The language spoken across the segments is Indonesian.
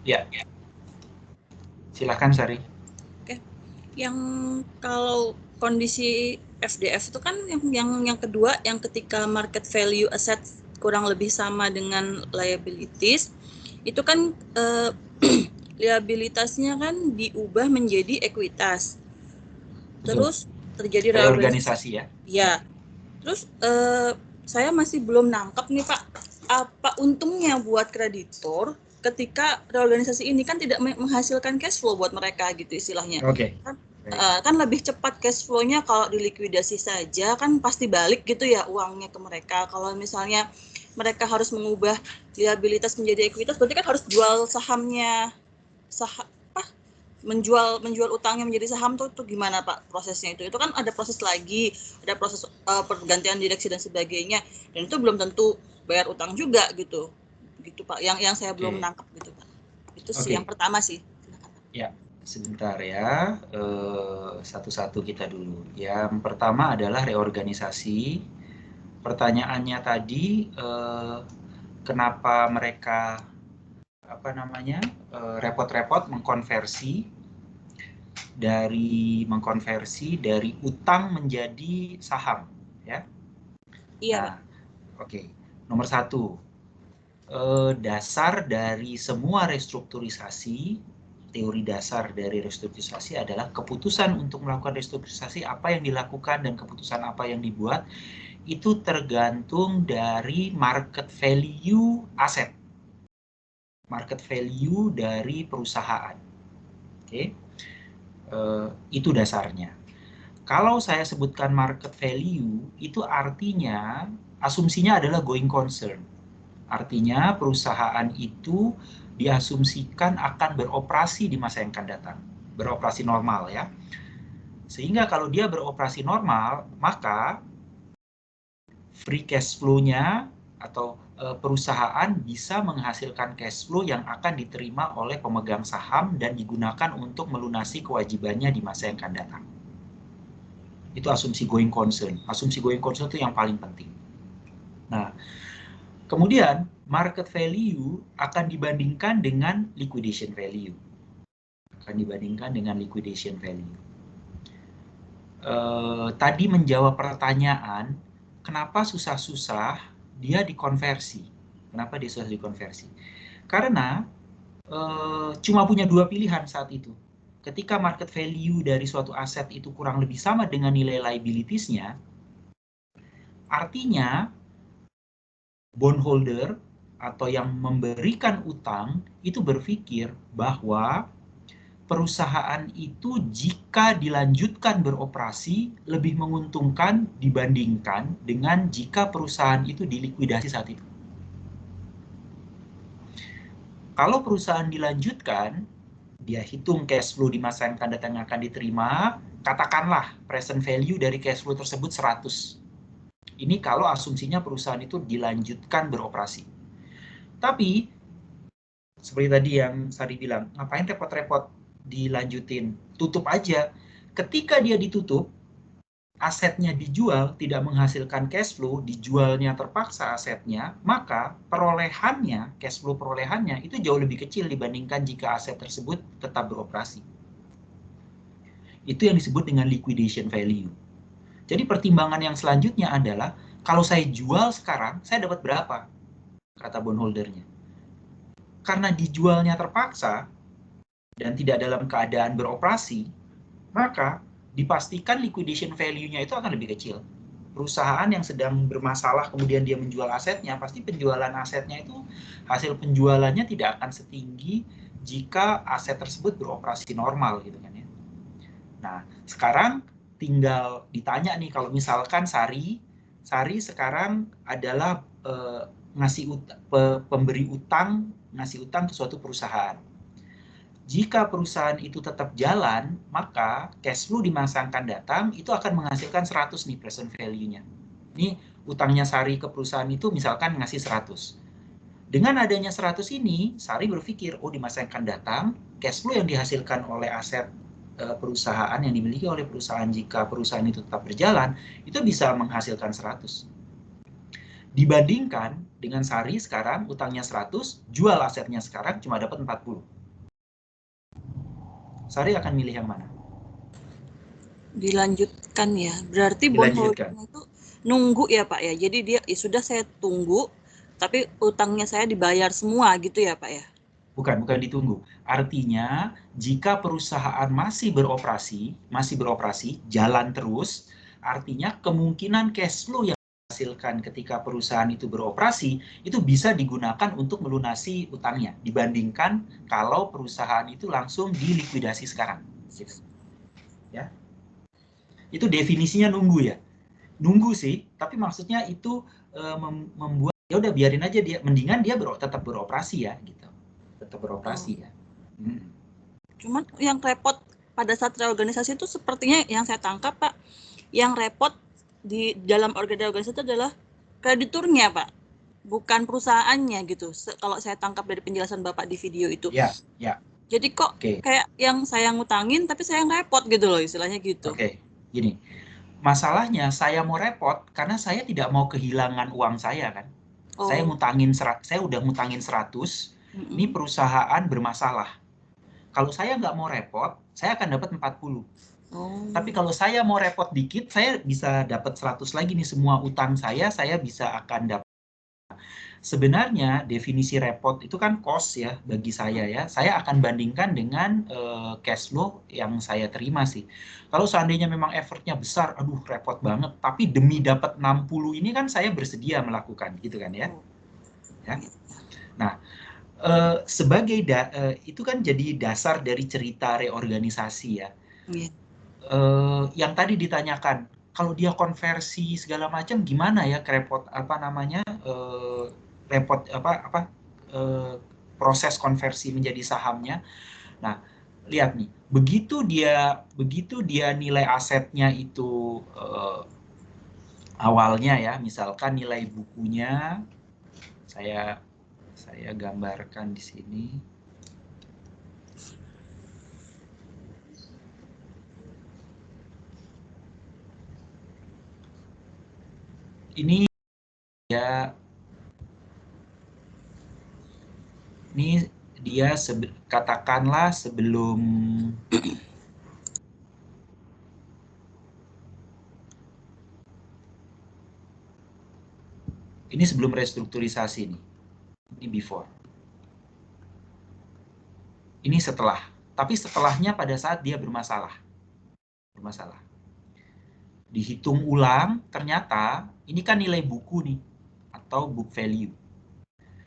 Ya, silakan Sari. Oke, yang kalau kondisi FDF itu kan yang kedua, yang ketika market value aset kurang lebih sama dengan liabilities, itu kan liabilitasnya kan diubah menjadi ekuitas. Betul. Terus terjadi Reorganisasi ya. Ya, terus saya masih belum nangkep nih Pak, apa untungnya buat kreditor ketika reorganisasi ini kan tidak menghasilkan cash flow buat mereka gitu istilahnya. Oke. Kan lebih cepat cash flow-nya kalau dilikuidasi saja kan pasti balik gitu ya uangnya ke mereka. Kalau misalnya mereka harus mengubah liabilitas menjadi ekuitas, berarti kan harus jual sahamnya, menjual utangnya menjadi saham tuh gimana Pak prosesnya itu kan ada proses lagi, ada proses pergantian direksi dan sebagainya, dan itu belum tentu bayar utang juga gitu Pak, yang saya belum nangkep gitu Pak. Itu sih yang pertama sih. Ya, sebentar ya, satu-satu kita dulu. Yang pertama adalah reorganisasi. Pertanyaannya tadi, kenapa mereka repot-repot mengkonversi dari utang menjadi saham, ya? Iya, Nah, oke. Nomor satu, dasar dari semua restrukturisasi, teori dasar dari restrukturisasi adalah keputusan untuk melakukan restrukturisasi apa yang dilakukan dan keputusan apa yang dibuat itu tergantung dari market value aset, market value dari perusahaan. Oke, itu dasarnya. Kalau saya sebutkan market value, itu artinya asumsinya adalah going concern. Artinya perusahaan itu diasumsikan akan beroperasi di masa yang akan datang. Beroperasi normal ya. Sehingga kalau dia beroperasi normal, maka free cash flow-nya atau perusahaan bisa menghasilkan cash flow yang akan diterima oleh pemegang saham dan digunakan untuk melunasi kewajibannya di masa yang akan datang. Itu asumsi going concern. Asumsi going concern itu yang paling penting. Nah, kemudian market value akan dibandingkan dengan liquidation value. Tadi menjawab pertanyaan, kenapa susah-susah dia dikonversi? Kenapa dia susah dikonversi? Karena cuma punya dua pilihan saat itu. Ketika market value dari suatu aset itu kurang lebih sama dengan nilai liabilities-nya, artinya bondholder atau yang memberikan utang itu berpikir bahwa perusahaan itu jika dilanjutkan beroperasi lebih menguntungkan dibandingkan dengan jika perusahaan itu dilikuidasi saat itu. Kalau perusahaan dilanjutkan, dia hitung cash flow di masa yang akan datang yang akan diterima, katakanlah present value dari cash flow tersebut 100. Ini kalau asumsinya perusahaan itu dilanjutkan beroperasi. Tapi, seperti tadi yang Sari bilang, ngapain repot-repot dilanjutin? Tutup aja. Ketika dia ditutup, asetnya dijual, tidak menghasilkan cash flow, dijualnya terpaksa asetnya, maka perolehannya, cash flow perolehannya itu jauh lebih kecil dibandingkan jika aset tersebut tetap beroperasi. Itu yang disebut dengan liquidation value. Jadi pertimbangan yang selanjutnya adalah, kalau saya jual sekarang, saya dapat berapa? Kata bondholdernya. Karena dijualnya terpaksa dan tidak dalam keadaan beroperasi, maka dipastikan liquidation value-nya itu akan lebih kecil. Perusahaan yang sedang bermasalah kemudian dia menjual asetnya, pasti penjualan asetnya itu hasil penjualannya tidak akan setinggi jika aset tersebut beroperasi normal gitu kan ya. Nah, sekarang tinggal ditanya nih, kalau misalkan Sari sekarang adalah pemberi utang, ngasih utang ke suatu perusahaan. Jika perusahaan itu tetap jalan, maka cash flow di masa yang akan datang itu akan menghasilkan 100 nih present value-nya. Ini utangnya Sari ke perusahaan itu misalkan ngasih 100. Dengan adanya 100 ini, Sari berpikir, oh di masa yang akan datang, cash flow yang dihasilkan oleh aset perusahaan yang dimiliki oleh perusahaan jika perusahaan itu tetap berjalan, itu bisa menghasilkan 100. Dibandingkan dengan Sari sekarang utangnya 100, jual asetnya sekarang cuma dapat 40. Sari akan milih yang mana? Dilanjutkan ya. Berarti Dilanjutkan. bondholding itu nunggu ya Pak ya. Jadi dia ya sudah saya tunggu, tapi utangnya saya dibayar semua gitu ya Pak ya. Bukan ditunggu. Artinya, jika perusahaan masih beroperasi, jalan terus, artinya kemungkinan cash flow yang dihasilkan ketika perusahaan itu beroperasi, itu bisa digunakan untuk melunasi utangnya, dibandingkan kalau perusahaan itu langsung dilikuidasi sekarang. Gitu. Ya. Itu definisinya nunggu ya. Nunggu sih, tapi maksudnya itu membuat, ya udah biarin aja dia, mendingan dia tetap beroperasi ya, gitu. Tetap beroperasi ya. Cuman yang repot pada saat reorganisasi itu sepertinya yang saya tangkap Pak, yang repot di dalam organisasi itu adalah krediturnya Pak, bukan perusahaannya gitu. Kalau saya tangkap dari penjelasan Bapak di video itu. Ya. Jadi kok kayak yang saya ngutangin tapi saya repot gitu loh istilahnya gitu. Gini. Masalahnya saya mau repot karena saya tidak mau kehilangan uang saya kan. Saya udah ngutangin 100, ini perusahaan bermasalah. Kalau saya nggak mau repot, saya akan dapat 40. Tapi kalau saya mau repot dikit, saya bisa dapat 100 lagi nih, semua utang saya bisa akan dapat. Sebenarnya definisi repot itu kan cost ya bagi saya ya. Saya akan bandingkan dengan cash flow yang saya terima sih. Kalau seandainya memang effortnya besar, aduh repot banget. Tapi demi dapat 60 ini kan saya bersedia melakukan gitu kan ya. Nah, sebagai itu kan jadi dasar dari cerita reorganisasi ya. Yang tadi ditanyakan, kalau dia konversi segala macam gimana ya, proses konversi menjadi sahamnya. Nah, lihat nih, begitu dia nilai asetnya itu awalnya ya, misalkan nilai bukunya saya gambarkan di sini. Ini dia katakanlah sebelum ini sebelum restrukturisasi nih. Ini before. Ini setelah. Tapi setelahnya pada saat dia bermasalah. Dihitung ulang, ternyata ini kan nilai buku nih atau book value.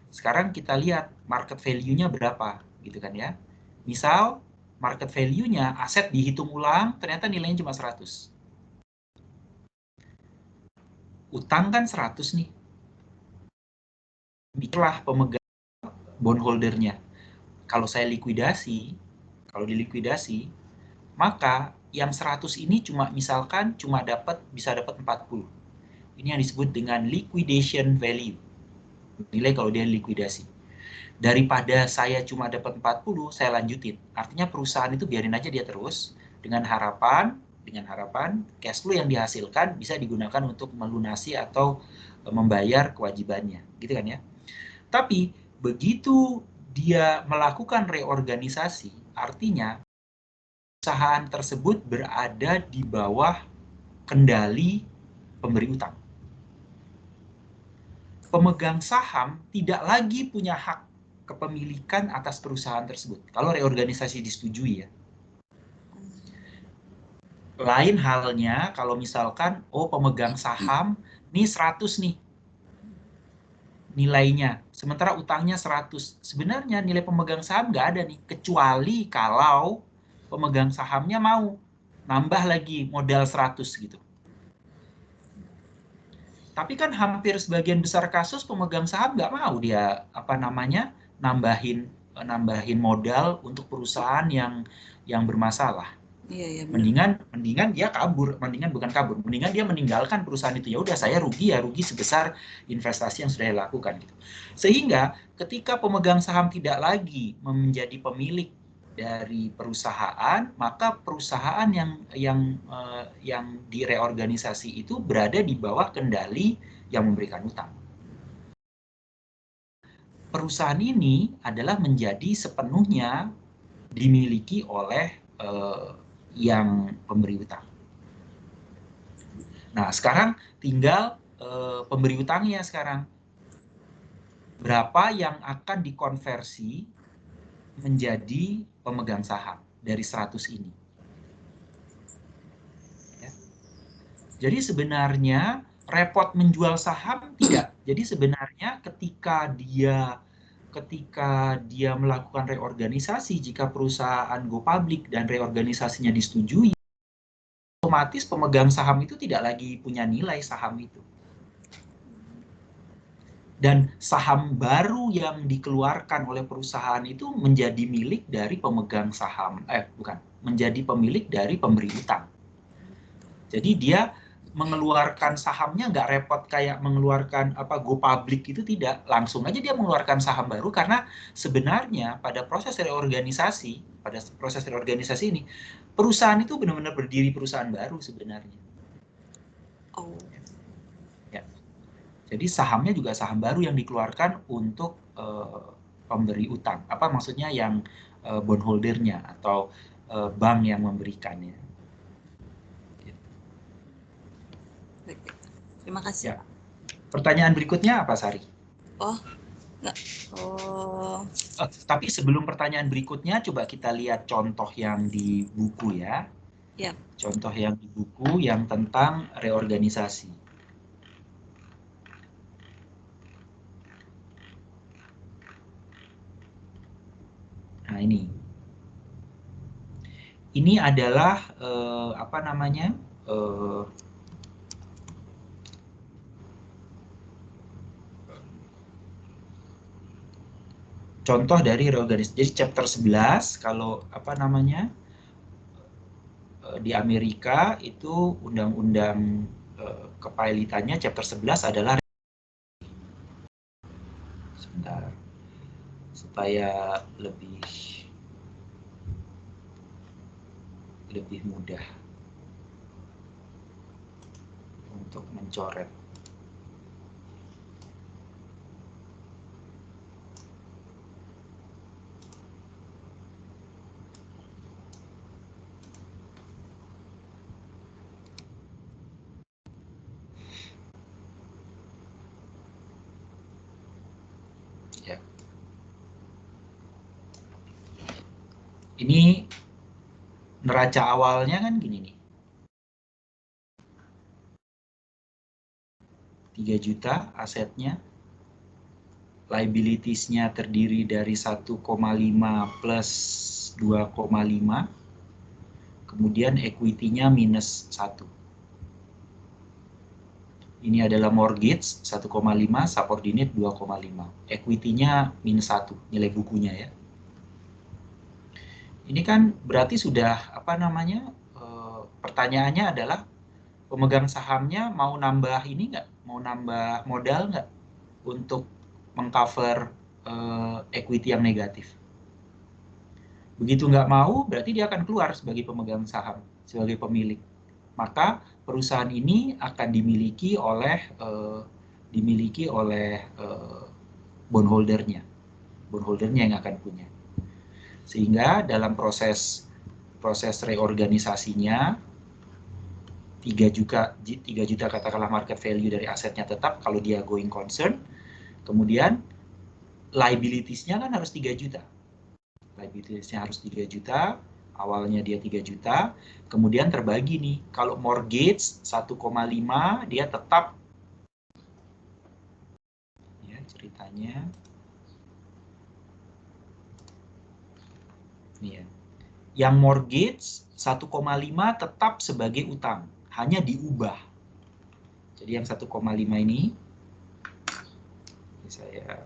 Sekarang kita lihat market value-nya berapa, gitu kan ya. Misal market value-nya aset dihitung ulang ternyata nilainya cuma 100. Utang kan 100 nih. Itulah pemegang bondholdernya. Kalau dilikuidasi, maka yang 100 ini bisa dapat 40. Ini yang disebut dengan liquidation value. Nilai kalau dia likuidasi. Daripada saya cuma dapat 40, saya lanjutin. Artinya perusahaan itu biarin aja dia terus dengan harapan cash flow yang dihasilkan bisa digunakan untuk melunasi atau membayar kewajibannya, gitu kan ya. Tapi begitu dia melakukan reorganisasi, artinya perusahaan tersebut berada di bawah kendali pemberi utang. Pemegang saham tidak lagi punya hak kepemilikan atas perusahaan tersebut. Kalau reorganisasi disetujui ya. Lain halnya kalau misalkan, pemegang saham, nih 100 nih nilainya, sementara utangnya 100. Sebenarnya nilai pemegang saham nggak ada nih, kecuali kalau pemegang sahamnya mau nambah lagi modal 100 gitu. Tapi kan hampir sebagian besar kasus pemegang saham nggak mau dia nambahin modal untuk perusahaan yang bermasalah. Mendingan dia mendingan dia meninggalkan perusahaan itu. Ya udah, saya rugi sebesar investasi yang sudah dilakukan gitu. Sehingga ketika pemegang saham tidak lagi menjadi pemilik dari perusahaan, maka perusahaan yang direorganisasi itu berada di bawah kendali yang memberikan utang. Perusahaan ini adalah menjadi sepenuhnya dimiliki oleh yang pemberi utang. Nah, sekarang tinggal pemberi utangnya sekarang. Berapa yang akan dikonversi menjadi pemegang saham dari 100 ini. Ya. Jadi sebenarnya repot menjual saham tidak. Jadi sebenarnya ketika dia melakukan reorganisasi, jika perusahaan go public dan reorganisasinya disetujui, otomatis pemegang saham itu tidak lagi punya nilai saham itu. Dan saham baru yang dikeluarkan oleh perusahaan itu menjadi milik dari pemegang saham, menjadi pemilik dari pemberi utang. Jadi dia mengeluarkan sahamnya nggak repot kayak mengeluarkan go public itu, tidak, langsung aja dia mengeluarkan saham baru, karena sebenarnya pada proses reorganisasi ini perusahaan itu benar-benar berdiri perusahaan baru sebenarnya. Oh. Ya. Jadi sahamnya juga saham baru yang dikeluarkan untuk pemberi utang. Apa maksudnya, yang bondholdernya atau bank yang memberikannya. Baik. Terima kasih. Ya. Pertanyaan berikutnya apa, Sari? Oh, enggak. Oh. Tapi sebelum pertanyaan berikutnya, coba kita lihat contoh yang di buku ya. Ya. Contoh yang di buku yang tentang reorganisasi. Nah, ini adalah contoh dari reorganisasi. Jadi chapter 11, kalau di Amerika itu undang-undang kepailitannya chapter 11 adalah, sebentar, supaya lebih mudah untuk mencoret. Ya. Ini neraca awalnya kan gini nih. 3 juta asetnya. Liabilities-nya terdiri dari 1,5 plus 2,5. Kemudian equity-nya minus 1. Ini adalah mortgage 1,5, subordinate 2,5. Equity-nya minus 1, nilai bukunya ya. Ini kan berarti sudah pertanyaannya adalah pemegang sahamnya mau nambah ini nggak? Mau nambah modal nggak untuk mengcover equity yang negatif? Begitu nggak mau, berarti dia akan keluar sebagai pemegang saham, sebagai pemilik. Maka perusahaan ini akan dimiliki oleh bondholdernya yang akan punya. Sehingga dalam proses reorganisasinya 3 juta katakanlah market value dari asetnya tetap kalau dia going concern. Kemudian liabilities-nya kan harus 3 juta. Liabilities-nya harus 3 juta. Awalnya dia 3 juta, kemudian terbagi nih. Kalau mortgage 1,5 dia tetap, ya ceritanya. Nih ya. Yang mortgage 1,5 tetap sebagai utang, hanya diubah. Jadi yang 1,5 ini saya ya.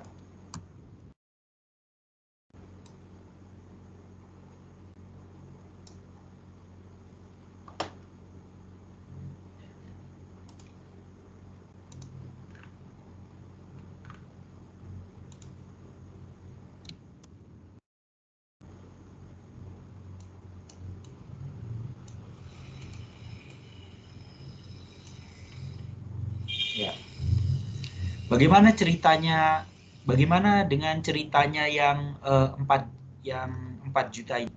Bagaimana ceritanya? Bagaimana dengan ceritanya yang 4 juta ini?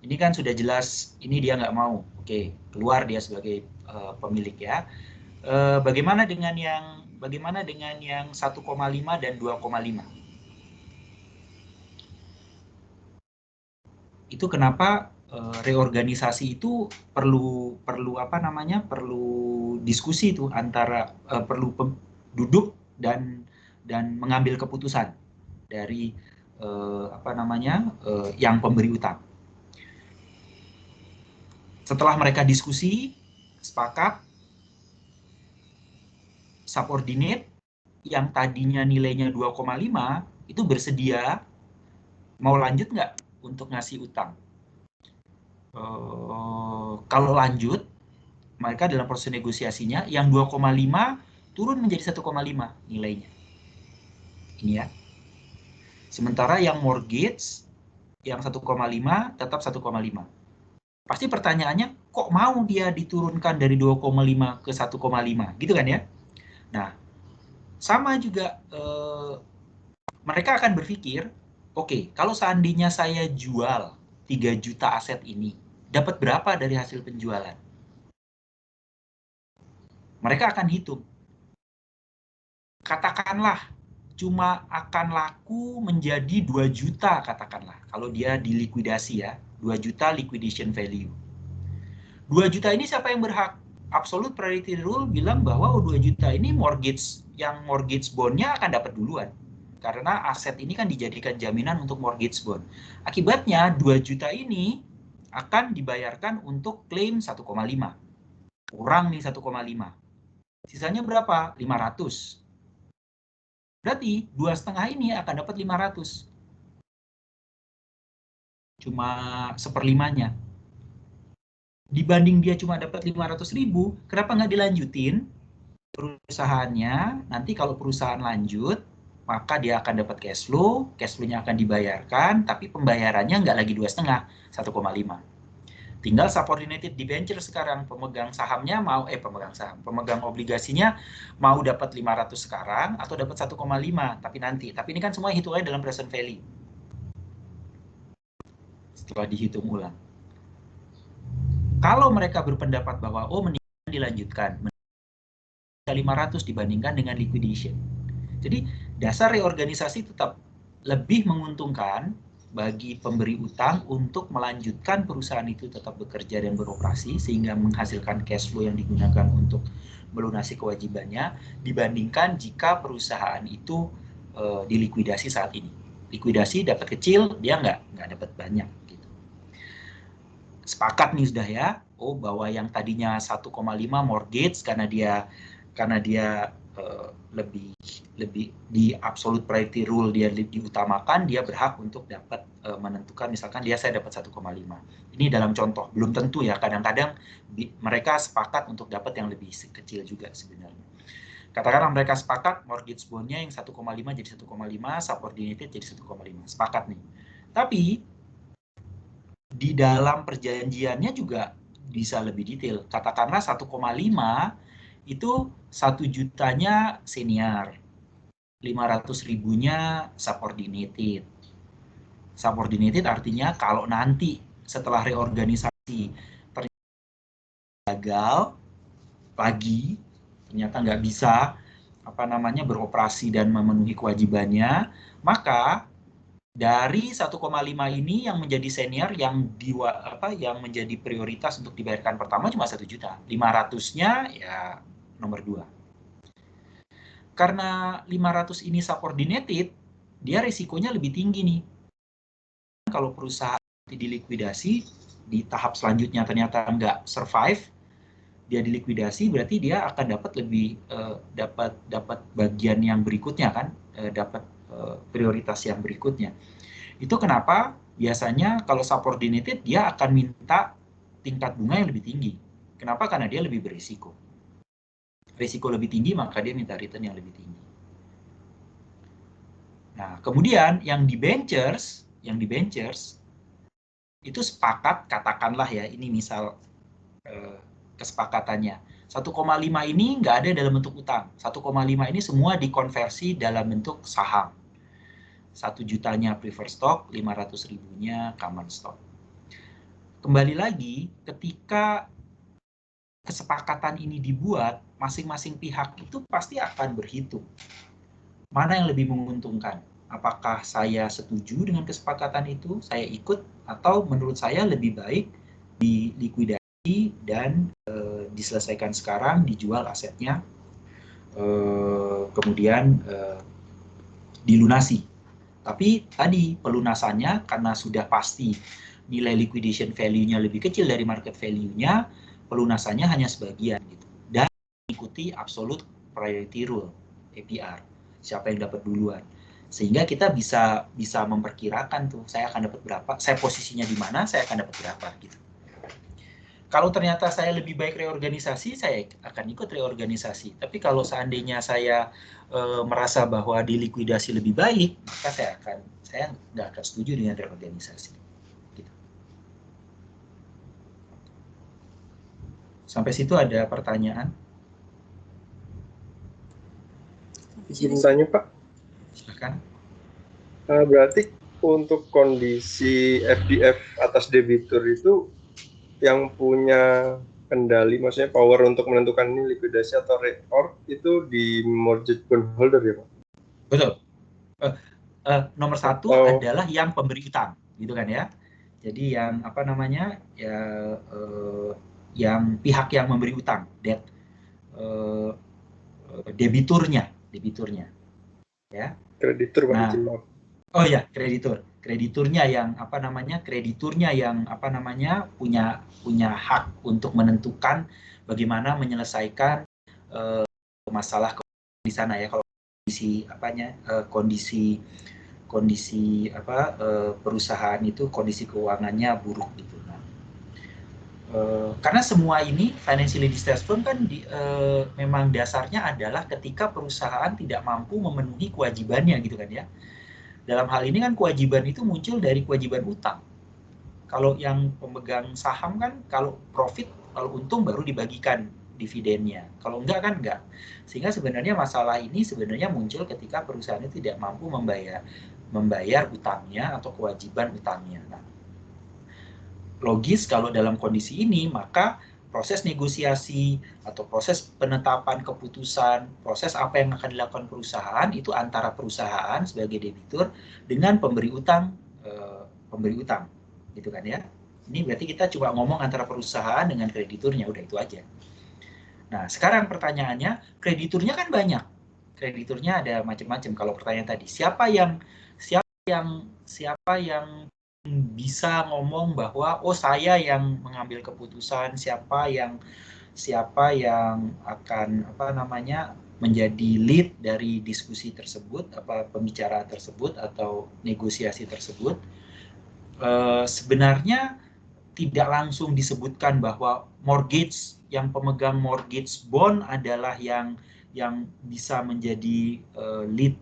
Ini kan sudah jelas, ini dia nggak mau. Oke, keluar dia sebagai pemilik ya. Bagaimana dengan yang 1,5 dan 2,5? Itu kenapa reorganisasi itu perlu diskusi itu antara perlu duduk dan mengambil keputusan dari yang pemberi utang. Setelah mereka diskusi, sepakat, subordinate yang tadinya nilainya 2,5 itu bersedia mau lanjut nggak untuk ngasih utang. Kalau lanjut, mereka dalam proses negosiasinya yang 2,5 turun menjadi 1,5 nilainya. Ini ya. Sementara yang mortgage yang 1,5 tetap 1,5. Pasti pertanyaannya, kok mau dia diturunkan dari 2,5 ke 1,5? Gitu kan ya? Nah, sama juga mereka akan berpikir, oke, kalau seandainya saya jual 3 juta aset ini, dapat berapa dari hasil penjualan? Mereka akan hitung. Katakanlah cuma akan laku menjadi 2 juta katakanlah. Kalau dia dilikuidasi ya, 2 juta liquidation value. 2 juta ini siapa yang berhak? Absolute priority rule bilang bahwa 2 juta ini mortgage bondnya akan dapat duluan. Karena aset ini kan dijadikan jaminan untuk mortgage bond. Akibatnya 2 juta ini akan dibayarkan untuk klaim 1,5. Kurang nih 1,5. Sisanya berapa? 500. Berarti 2,5 ini akan dapat 500. Cuma seperlimanya. Dibanding dia cuma dapat 500.000, kenapa nggak dilanjutin perusahaannya? Nanti kalau perusahaan lanjut, maka dia akan dapat cash flow-nya akan dibayarkan, tapi pembayarannya nggak lagi 2,5, 1,5. Tinggal subordinated debenture sekarang, pemegang obligasinya mau dapat 500 sekarang atau dapat 1,5 tapi nanti. Tapi ini kan semua hitungannya dalam present value. Setelah dihitung ulang. Kalau mereka berpendapat bahwa mendingan dilanjutkan 500 dibandingkan dengan liquidation. Jadi dasar reorganisasi tetap lebih menguntungkan bagi pemberi utang untuk melanjutkan perusahaan itu tetap bekerja dan beroperasi sehingga menghasilkan cash flow yang digunakan untuk melunasi kewajibannya dibandingkan jika perusahaan itu dilikuidasi saat ini. Likuidasi dapat kecil, dia nggak dapat banyak. Gitu. Sepakat nih sudah ya, bahwa yang tadinya 1,5 mortgage karena dia lebih di absolute priority rule dia diutamakan, dia berhak untuk dapat menentukan misalkan saya dapat 1,5. Ini dalam contoh, belum tentu ya, kadang-kadang mereka sepakat untuk dapat yang lebih kecil juga sebenarnya. Katakanlah mereka sepakat mortgage bondnya yang 1,5 jadi 1,5, subordinated jadi 1,5. Sepakat nih. Tapi di dalam perjanjiannya juga bisa lebih detail. Katakanlah 1,5 itu 1 jutanya senior, 500.000-nya subordinated. Subordinated artinya kalau nanti setelah reorganisasi ternyata gagal lagi, ternyata nggak bisa beroperasi dan memenuhi kewajibannya, maka dari 1,5 ini yang menjadi senior yang menjadi prioritas untuk dibayarkan pertama cuma 1 juta. 500-nya ya nomor 2. Karena 500 ini subordinated, dia risikonya lebih tinggi nih. Kalau perusahaan dilikuidasi, di tahap selanjutnya ternyata nggak survive, dia dilikuidasi berarti dia akan dapat bagian yang berikutnya kan, dapat prioritas yang berikutnya. Itu kenapa biasanya kalau subordinated dia akan minta tingkat bunga yang lebih tinggi. Kenapa? Karena dia lebih berisiko. Risiko lebih tinggi maka dia minta return yang lebih tinggi. Nah, kemudian yang debentures itu sepakat, katakanlah ya, ini misal kesepakatannya. 1,5 ini nggak ada dalam bentuk utang. 1,5 ini semua dikonversi dalam bentuk saham. 1 jutanya preferred stock, 500.000-nya common stock. kembali lagi ketika kesepakatan ini dibuat, masing-masing pihak itu pasti akan berhitung mana yang lebih menguntungkan. Apakah saya setuju dengan kesepakatan itu, saya ikut, atau menurut saya lebih baik dilikuidasi dan diselesaikan sekarang, dijual asetnya, kemudian dilunasi. Tapi tadi pelunasannya karena sudah pasti nilai liquidation value-nya lebih kecil dari market value-nya, pelunasannya hanya sebagian gitu. Dan mengikuti absolute priority rule, APR. Siapa yang dapat duluan. Sehingga kita bisa memperkirakan tuh saya akan dapat berapa, saya posisinya di mana, saya akan dapat berapa gitu. Kalau ternyata saya lebih baik reorganisasi, saya akan ikut reorganisasi. Tapi kalau seandainya saya merasa bahwa dilikuidasi lebih baik, maka saya nggak akan setuju dengan reorganisasi. Gitu. Sampai situ ada pertanyaan? Izin tanya Pak. Silakan. Berarti untuk kondisi FDF atas debitur itu yang punya kendali, maksudnya power untuk menentukan ini likuidasi atau reorg itu di mortgage bondholder ya Pak? Betul. Nomor satu adalah yang pemberi utang, gitu kan ya. Jadi yang apa namanya ya, yang pihak yang memberi utang, debiturnya, ya. Kreditur Pak, izin maaf. Oh ya, krediturnya yang apa namanya, punya hak untuk menentukan bagaimana menyelesaikan masalah di sana ya. Kalau kondisi perusahaan itu kondisi keuangannya buruk gitu. Nah, karena semua ini financial distress firm kan memang dasarnya adalah ketika perusahaan tidak mampu memenuhi kewajibannya gitu kan ya. Dalam hal ini kan kewajiban itu muncul dari kewajiban utang. Kalau yang pemegang saham kan kalau profit, kalau untung baru dibagikan dividennya. Kalau enggak kan enggak. Sehingga sebenarnya masalah ini sebenarnya muncul ketika perusahaan itu tidak mampu membayar utangnya atau kewajiban utangnya. Nah, logis kalau dalam kondisi ini maka proses negosiasi atau proses penetapan keputusan, proses apa yang akan dilakukan perusahaan itu antara perusahaan sebagai debitur dengan pemberi utang, gitu kan ya. Ini berarti kita coba ngomong antara perusahaan dengan krediturnya, udah itu aja. Nah, sekarang pertanyaannya, krediturnya kan banyak. Krediturnya ada macam-macam. Kalau pertanyaan tadi, siapa yang bisa ngomong bahwa oh saya yang mengambil keputusan, siapa yang akan menjadi lead dari diskusi tersebut, pembicaraan tersebut atau negosiasi tersebut. Sebenarnya tidak langsung disebutkan bahwa yang pemegang mortgage bond adalah yang bisa menjadi lead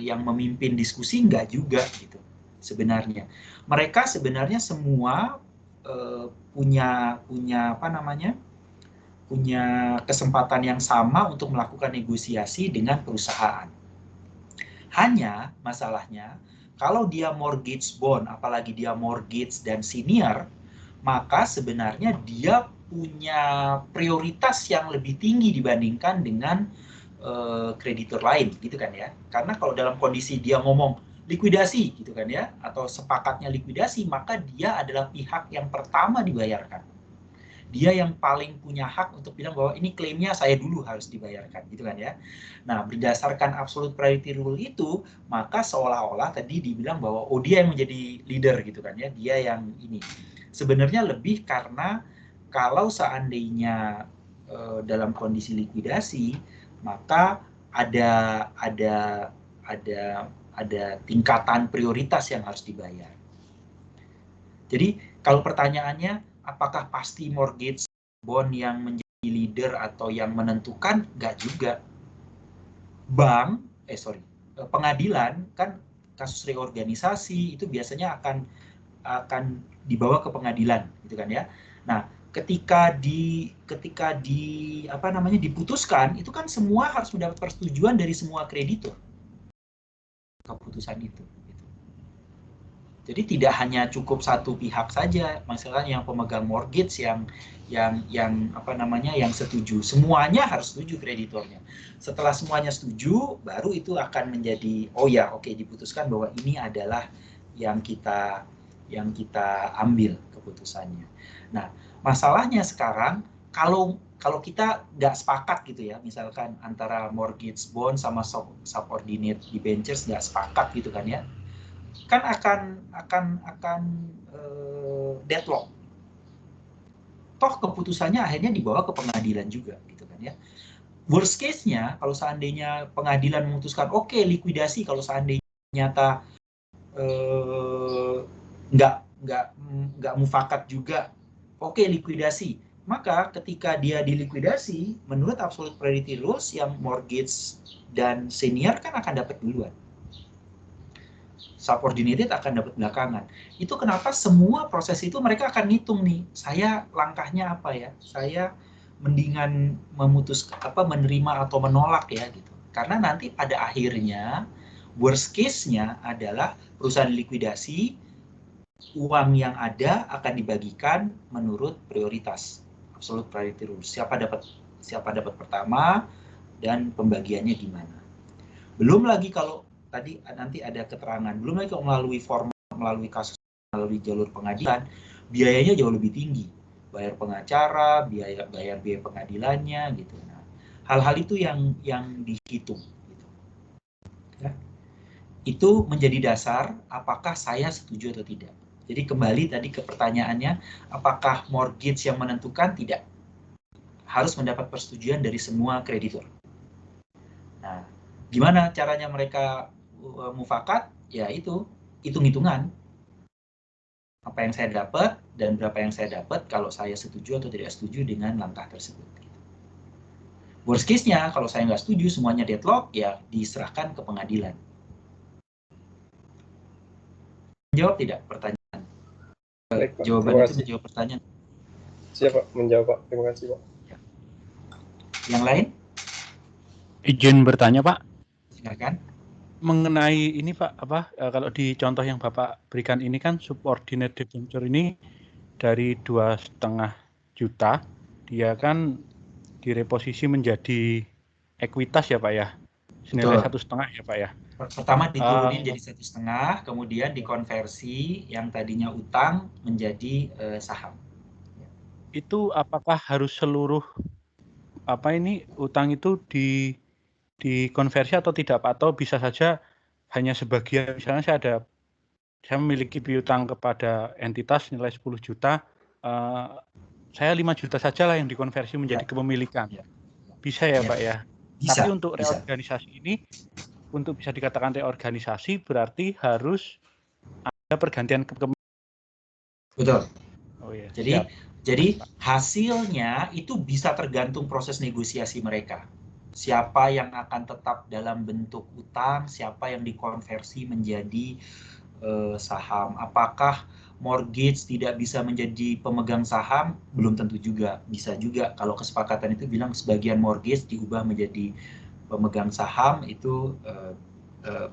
yang memimpin diskusi, enggak juga gitu. Sebenarnya mereka semua punya kesempatan yang sama untuk melakukan negosiasi dengan perusahaan. Hanya masalahnya kalau dia mortgage bond, apalagi dia mortgage dan senior, maka sebenarnya dia punya prioritas yang lebih tinggi dibandingkan dengan kreditur lain gitu kan ya. Karena kalau dalam kondisi dia ngomong likuidasi gitu kan ya, atau sepakatnya likuidasi, maka dia adalah pihak yang pertama dibayarkan. Dia yang paling punya hak untuk bilang bahwa ini klaimnya saya dulu harus dibayarkan gitu kan ya. Nah, berdasarkan absolute priority rule itu, maka seolah-olah tadi dibilang bahwa oh dia yang menjadi leader gitu kan ya, dia yang ini. Sebenarnya lebih karena kalau seandainya dalam kondisi likuidasi, maka ada tingkatan prioritas yang harus dibayar. Jadi kalau pertanyaannya apakah pasti mortgage bond yang menjadi leader atau yang menentukan? Enggak juga. Pengadilan kan kasus reorganisasi itu biasanya akan dibawa ke pengadilan gitu kan ya. Nah, ketika diputuskan itu kan semua harus mendapat persetujuan dari semua kreditur keputusan itu gitu. Jadi tidak hanya cukup satu pihak saja, misalkan yang pemegang mortgage yang setuju. Semuanya harus setuju kreditornya. Setelah semuanya setuju, baru itu akan menjadi diputuskan bahwa ini adalah yang kita ambil keputusannya. Nah, masalahnya sekarang kalau kita nggak sepakat gitu ya, misalkan antara mortgage bond sama subordinate debentures nggak sepakat gitu kan ya, kan akan deadlock. Toh keputusannya akhirnya dibawa ke pengadilan juga gitu kan ya. Worst case-nya kalau seandainya pengadilan memutuskan likuidasi, kalau seandainya nyata nggak mufakat juga, likuidasi. Maka ketika dia dilikuidasi, menurut absolute priority rules, yang mortgage dan senior kan akan dapat duluan. Subordinated akan dapat belakangan. Itu kenapa semua proses itu mereka akan ngitung nih, saya langkahnya apa ya, saya mendingan menerima atau menolak ya gitu. Karena nanti pada akhirnya worst case-nya adalah perusahaan likuidasi, uang yang ada akan dibagikan menurut prioritas absolute priority rules. Siapa dapat pertama dan pembagiannya gimana. Belum lagi kalau tadi nanti ada keterangan, belum lagi kalau melalui formal, melalui kasus, melalui jalur pengadilan, biayanya jauh lebih tinggi. Bayar pengacara, bayar biaya pengadilannya gitu. Nah, hal-hal itu yang dihitung gitu. Ya. Itu menjadi dasar apakah saya setuju atau tidak. Jadi kembali tadi ke pertanyaannya, apakah mortgage yang menentukan? Tidak. Harus mendapat persetujuan dari semua kreditor. Nah, gimana caranya mereka mufakat? Ya itu, hitung-hitungan. Apa yang saya dapat dan berapa yang saya dapat kalau saya setuju atau tidak setuju dengan langkah tersebut. Worst case-nya, kalau saya nggak setuju, semuanya deadlock, ya diserahkan ke pengadilan. Menjawab tidak pertanyaan? Baik, Pak. Jawaban itu menjawab pertanyaan. Siap, Pak. Menjawab, Pak. Terima kasih, Pak. Yang lain? Izin bertanya, Pak. Silakan. Mengenai ini, Pak, kalau di contoh yang Bapak berikan ini kan subordinate debenture ini dari 2,5 juta, dia kan direposisi menjadi ekuitas ya, Pak ya, senilai 1,5 ya, Pak ya. Pertama diturunin jadi 1,5, kemudian dikonversi yang tadinya utang menjadi saham. Itu apakah harus seluruh utang itu dikonversi atau tidak, Pak? Atau bisa saja hanya sebagian, misalnya saya memiliki piutang kepada entitas nilai 10 juta, saya 5 juta saja lah yang dikonversi menjadi kepemilikan. Bisa ya, Pak ya? Bisa. Tapi untuk reorganisasi ini, untuk bisa dikatakan reorganisasi berarti harus ada pergantian kepemilikan. Betul. Oh ya. Jadi hasilnya itu bisa tergantung proses negosiasi mereka. Siapa yang akan tetap dalam bentuk utang, siapa yang dikonversi menjadi saham. Apakah mortgage tidak bisa menjadi pemegang saham? Belum tentu juga. Bisa juga kalau kesepakatan itu bilang sebagian mortgage diubah menjadi pemegang saham, itu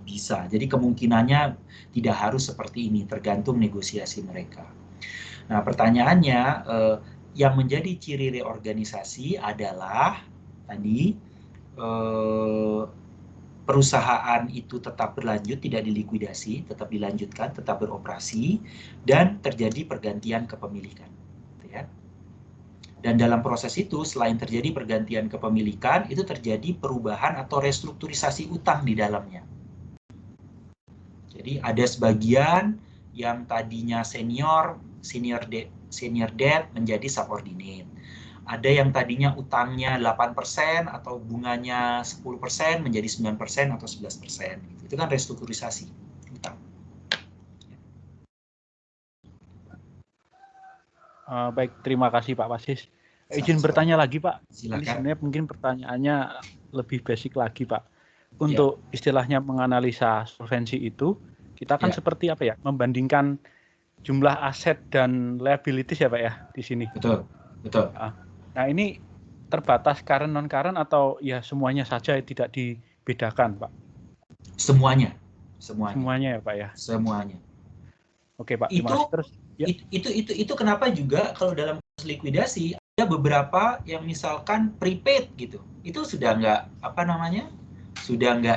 bisa. Jadi kemungkinannya tidak harus seperti ini, tergantung negosiasi mereka. Nah, pertanyaannya, yang menjadi ciri reorganisasi adalah tadi perusahaan itu tetap berlanjut, tidak dilikuidasi, tetap dilanjutkan, tetap beroperasi, dan terjadi pergantian kepemilikan. Ya. Dan dalam proses itu, selain terjadi pergantian kepemilikan, itu terjadi perubahan atau restrukturisasi utang di dalamnya. Jadi ada sebagian yang tadinya senior debt menjadi subordinate. Ada yang tadinya utangnya 8% atau bunganya 10% menjadi 9% atau 11%. Itu kan restrukturisasi utang. Baik, terima kasih Pak Wasis. Izin bertanya lagi, Pak. Silakan. Ini sebenarnya mungkin pertanyaannya lebih basic lagi, Pak. Untuk istilahnya menganalisa solvensi itu, kita kan seperti apa ya? Membandingkan jumlah aset dan liabilities ya, Pak ya, di sini. Betul. Nah, ini terbatas current non current atau ya semuanya saja tidak dibedakan, Pak? Semuanya ya, Pak ya. Semuanya. Oke Pak, Itu terima kasih terus. Ya. itu kenapa juga kalau dalam kasus likuidasi ada beberapa yang misalkan prepaid gitu, itu sudah nggak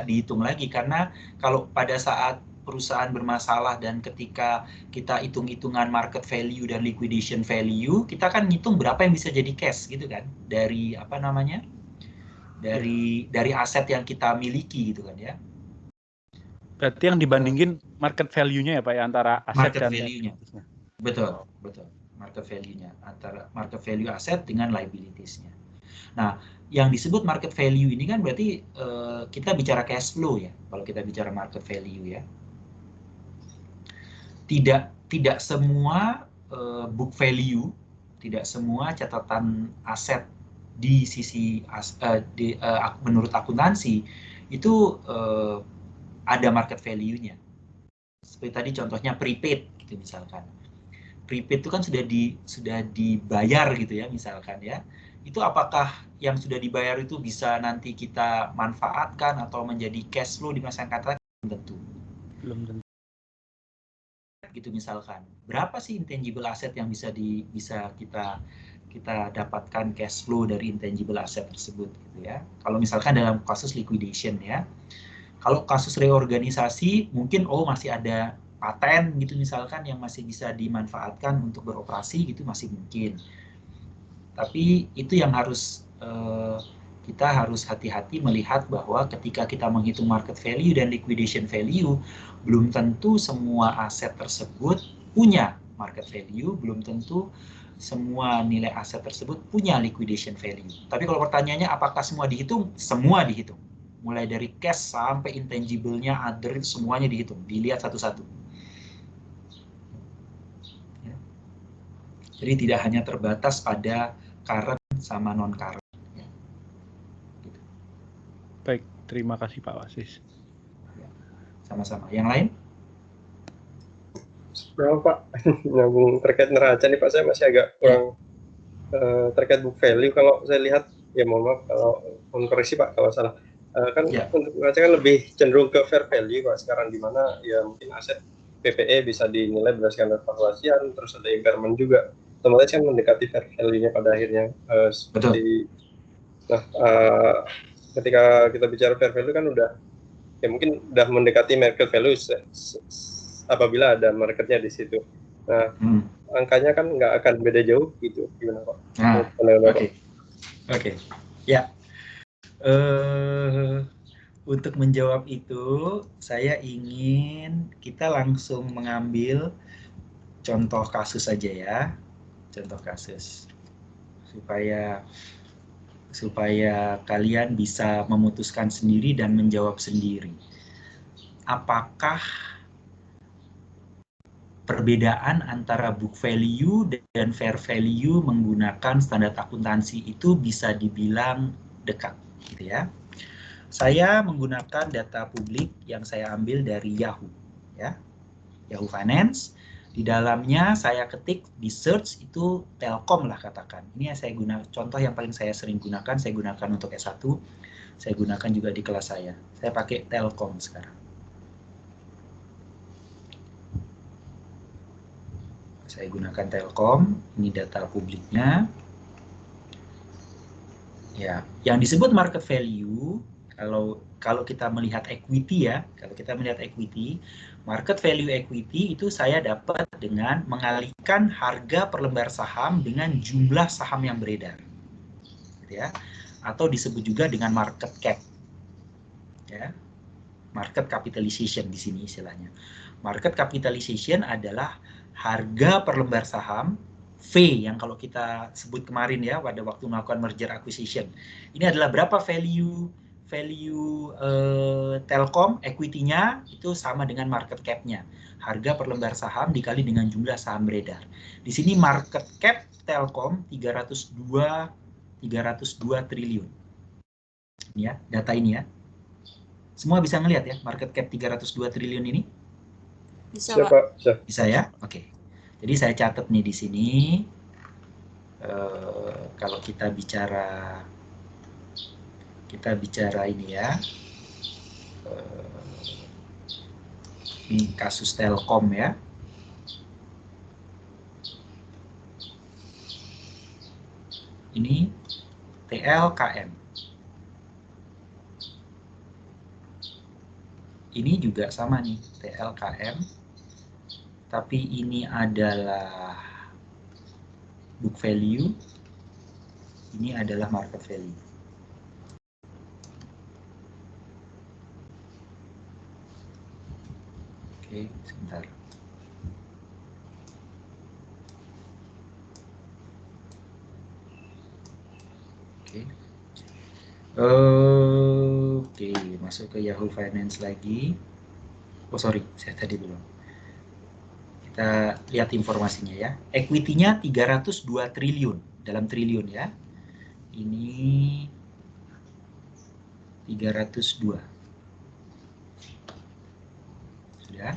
dihitung lagi, karena kalau pada saat perusahaan bermasalah dan ketika kita hitung-hitungan market value dan liquidation value, kita kan ngitung berapa yang bisa jadi cash gitu kan dari dari aset yang kita miliki gitu kan ya. Berarti yang dibandingin market value-nya ya Pak ya, antara aset Market dan value-nya. liabilities-nya. Betul. Market value-nya, antara market value aset dengan liabilities-nya. Nah, yang disebut market value ini kan berarti kita bicara cash flow ya, kalau kita bicara market value ya. Tidak semua book value, tidak semua catatan aset di sisi menurut akuntansi itu ada market value-nya. Seperti tadi contohnya prepaid gitu misalkan. Prepaid itu kan sudah dibayar gitu ya misalkan ya. Itu apakah yang sudah dibayar itu bisa nanti kita manfaatkan atau menjadi cash flow di masa yang akan datang? Belum tentu. Belum tentu. Gitu misalkan. Berapa sih intangible asset yang bisa kita dapatkan cash flow dari intangible asset tersebut gitu ya. Kalau misalkan dalam kasus liquidation ya. Kalau kasus reorganisasi mungkin masih ada paten gitu misalkan yang masih bisa dimanfaatkan untuk beroperasi gitu masih mungkin. Tapi itu yang harus kita harus hati-hati melihat bahwa ketika kita menghitung market value dan liquidation value, belum tentu semua aset tersebut punya market value, belum tentu semua nilai aset tersebut punya liquidation value. Tapi kalau pertanyaannya apakah semua dihitung? Semua dihitung. Mulai dari cash sampai intangible-nya, other, itu semuanya dihitung, dilihat satu-satu. Ya. Jadi tidak hanya terbatas pada current sama non-current. Ya. Gitu. Baik, terima kasih Pak Wasis. Ya. Sama-sama. Yang lain? Nah, Pak, nyambung terkait neraca nih Pak, saya masih agak kurang terkait book value. Kalau saya lihat, ya mohon maaf kalau koreksi Pak kalau salah. Kan untuk neraca kan lebih cenderung ke fair value Pak sekarang, di mana ya mungkin aset PPE bisa dinilai berdasarkan valuasian, terus ada impairment juga. Otomatis kan mendekati fair value-nya pada akhirnya. Seperti, nah ketika kita bicara fair value kan mungkin udah mendekati market value apabila ada marketnya di situ. Nah, angkanya kan nggak akan beda jauh gitu, gimana Pak? Oke. Ya. Untuk menjawab itu, saya ingin kita langsung mengambil contoh kasus saja ya. Contoh kasus. Supaya kalian bisa memutuskan sendiri dan menjawab sendiri. Apakah perbedaan antara book value dan fair value menggunakan standar akuntansi itu bisa dibilang dekat, gitu ya. Saya menggunakan data publik yang saya ambil dari Yahoo, ya, Yahoo Finance. Di dalamnya saya ketik di search itu Telkom lah katakan. Ini yang saya gunakan, contoh yang paling saya sering gunakan, saya gunakan untuk S1, saya gunakan juga di kelas saya. Saya pakai Telkom sekarang. Saya gunakan Telkom, ini data publiknya. Ya, yang disebut market value, kalau kita melihat equity ya, market value equity itu saya dapat dengan mengalihkan harga per lembar saham dengan jumlah saham yang beredar, gitu ya, atau disebut juga dengan market cap, ya, market capitalization di sini istilahnya. Market capitalization adalah harga per lembar saham V yang kalau kita sebut kemarin ya pada waktu melakukan merger acquisition. Ini adalah berapa value Telkom equity-nya itu sama dengan market cap-nya. Harga per lembar saham dikali dengan jumlah saham beredar. Di sini market cap Telkom 302 triliun. Ini ya, data ini ya. Semua bisa ngelihat ya market cap 302 triliun ini? Bisa, Pak. Bisa ya? Oke. Jadi saya catat nih di sini, kalau kita bicara ini ya, ini kasus Telkom ya. Ini TLKM. Ini juga sama nih, TLKM. Tapi ini adalah book value. Ini adalah market value. Oke, sebentar. Oke. Oke, masuk ke Yahoo Finance lagi. Oh sorry, saya tadi belum. Kita lihat informasinya ya. Equity-nya 302 triliun, dalam triliun ya. Ini 302. Sudah.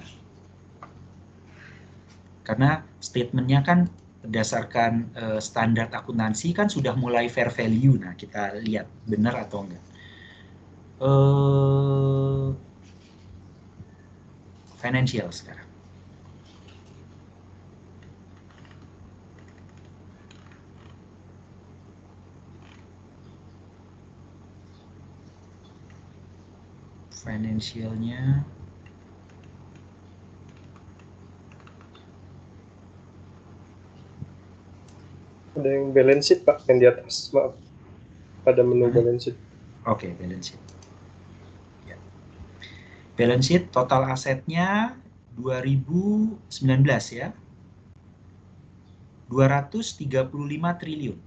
Karena statementnya kan berdasarkan standar akuntansi kan sudah mulai fair value. Nah, kita lihat benar atau enggak. Financial sekarang. Financialnya ada yang balance sheet Pak, yang di atas, maaf. Pada menu balance sheet. Oke, balance sheet. Ya. Balance sheet total asetnya 2019 ya. 235 triliun.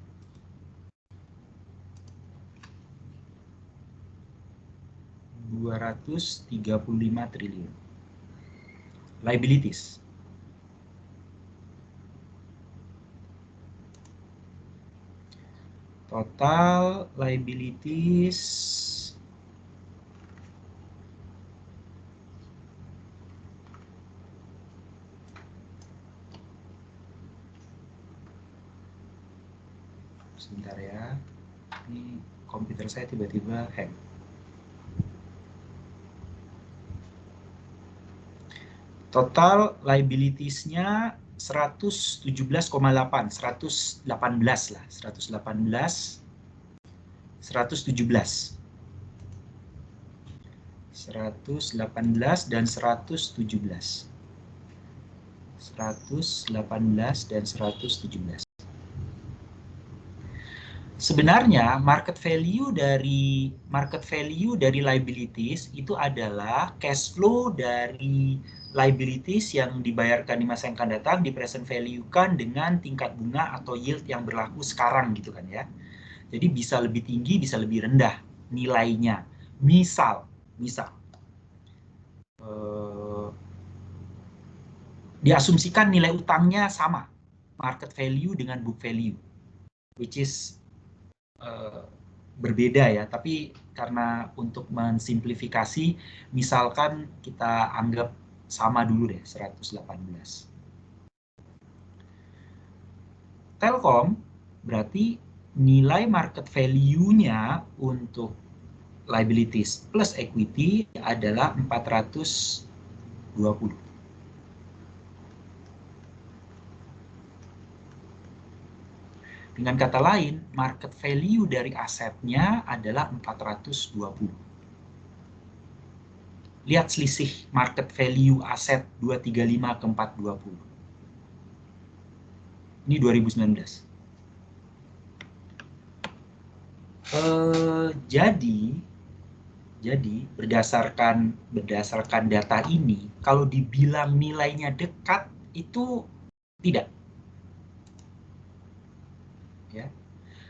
235 triliun. Liabilities. Total liabilities sebentar ya. Ini komputer saya tiba-tiba hang. Total liabilities-nya 117,8, 118 lah, 118, 117. 118 dan 117. 118 dan 117. Sebenarnya market value dari liabilities itu adalah cash flow dari liabilities yang dibayarkan di masa yang akan datang, di present value-kan dengan tingkat bunga atau yield yang berlaku sekarang gitu kan ya. Jadi bisa lebih tinggi, bisa lebih rendah nilainya. Misal diasumsikan nilai utangnya sama, market value dengan book value, which is berbeda ya, tapi karena untuk mensimplifikasi, misalkan kita anggap sama dulu deh, 118. Telkom berarti nilai market value-nya untuk liabilities plus equity adalah 420. Dengan kata lain, market value dari asetnya adalah 420. Lihat selisih market value aset 235 ke 420. Ini 2019. Jadi berdasarkan data ini, kalau dibilang nilainya dekat itu tidak. Ya.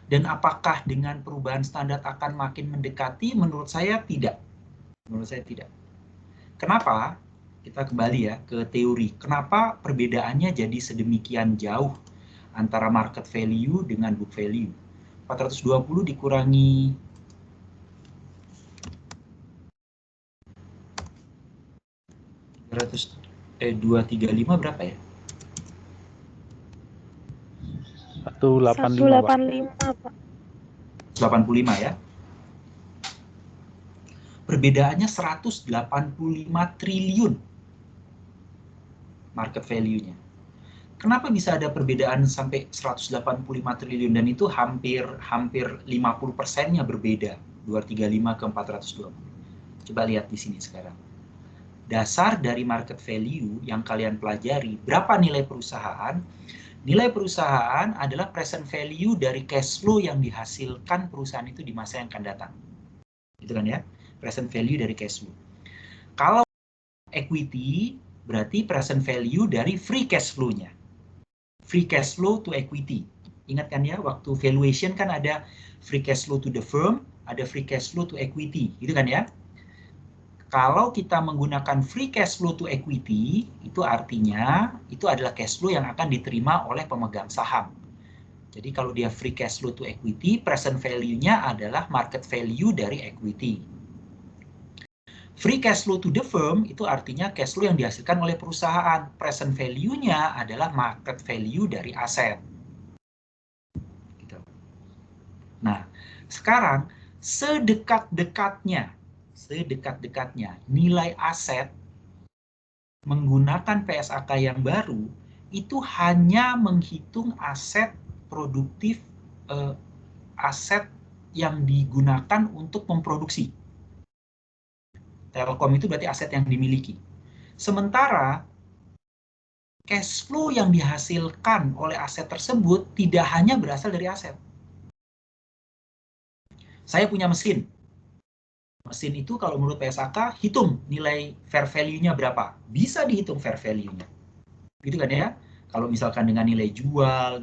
Dan apakah dengan perubahan standar akan makin mendekati? Menurut saya tidak. Menurut saya tidak. Kenapa? Kita kembali ya ke teori. Kenapa perbedaannya jadi sedemikian jauh antara market value dengan book value? 420 dikurangi 235 berapa ya? 185, Pak. 185 ya. Perbedaannya 185 triliun market value-nya. Kenapa bisa ada perbedaan sampai 185 triliun dan itu hampir 50%-nya berbeda, 235 ke 420. Coba lihat di sini sekarang. Dasar dari market value yang kalian pelajari, berapa nilai perusahaan? Nilai perusahaan adalah present value dari cash flow yang dihasilkan perusahaan itu di masa yang akan datang. Gitu kan ya? Present value dari cash flow. Kalau equity, berarti present value dari free cash flow-nya. Free cash flow to equity. Ingat kan ya, waktu valuation kan ada free cash flow to the firm, ada free cash flow to equity. Gitu kan ya? Kalau kita menggunakan free cash flow to equity, itu artinya itu adalah cash flow yang akan diterima oleh pemegang saham. Jadi kalau dia free cash flow to equity, present value-nya adalah market value dari equity. Free cash flow to the firm itu artinya cash flow yang dihasilkan oleh perusahaan. Present value-nya adalah market value dari aset. Gitu. Nah, sekarang sedekat-dekatnya nilai aset menggunakan PSAK yang baru itu hanya menghitung aset produktif, aset yang digunakan untuk memproduksi. Telkom itu berarti aset yang dimiliki. Sementara cash flow yang dihasilkan oleh aset tersebut tidak hanya berasal dari aset. Saya punya mesin. Mesin itu kalau menurut PSAK, hitung nilai fair value-nya berapa. Bisa dihitung fair value-nya. Gitu kan ya? Kalau misalkan dengan nilai jual,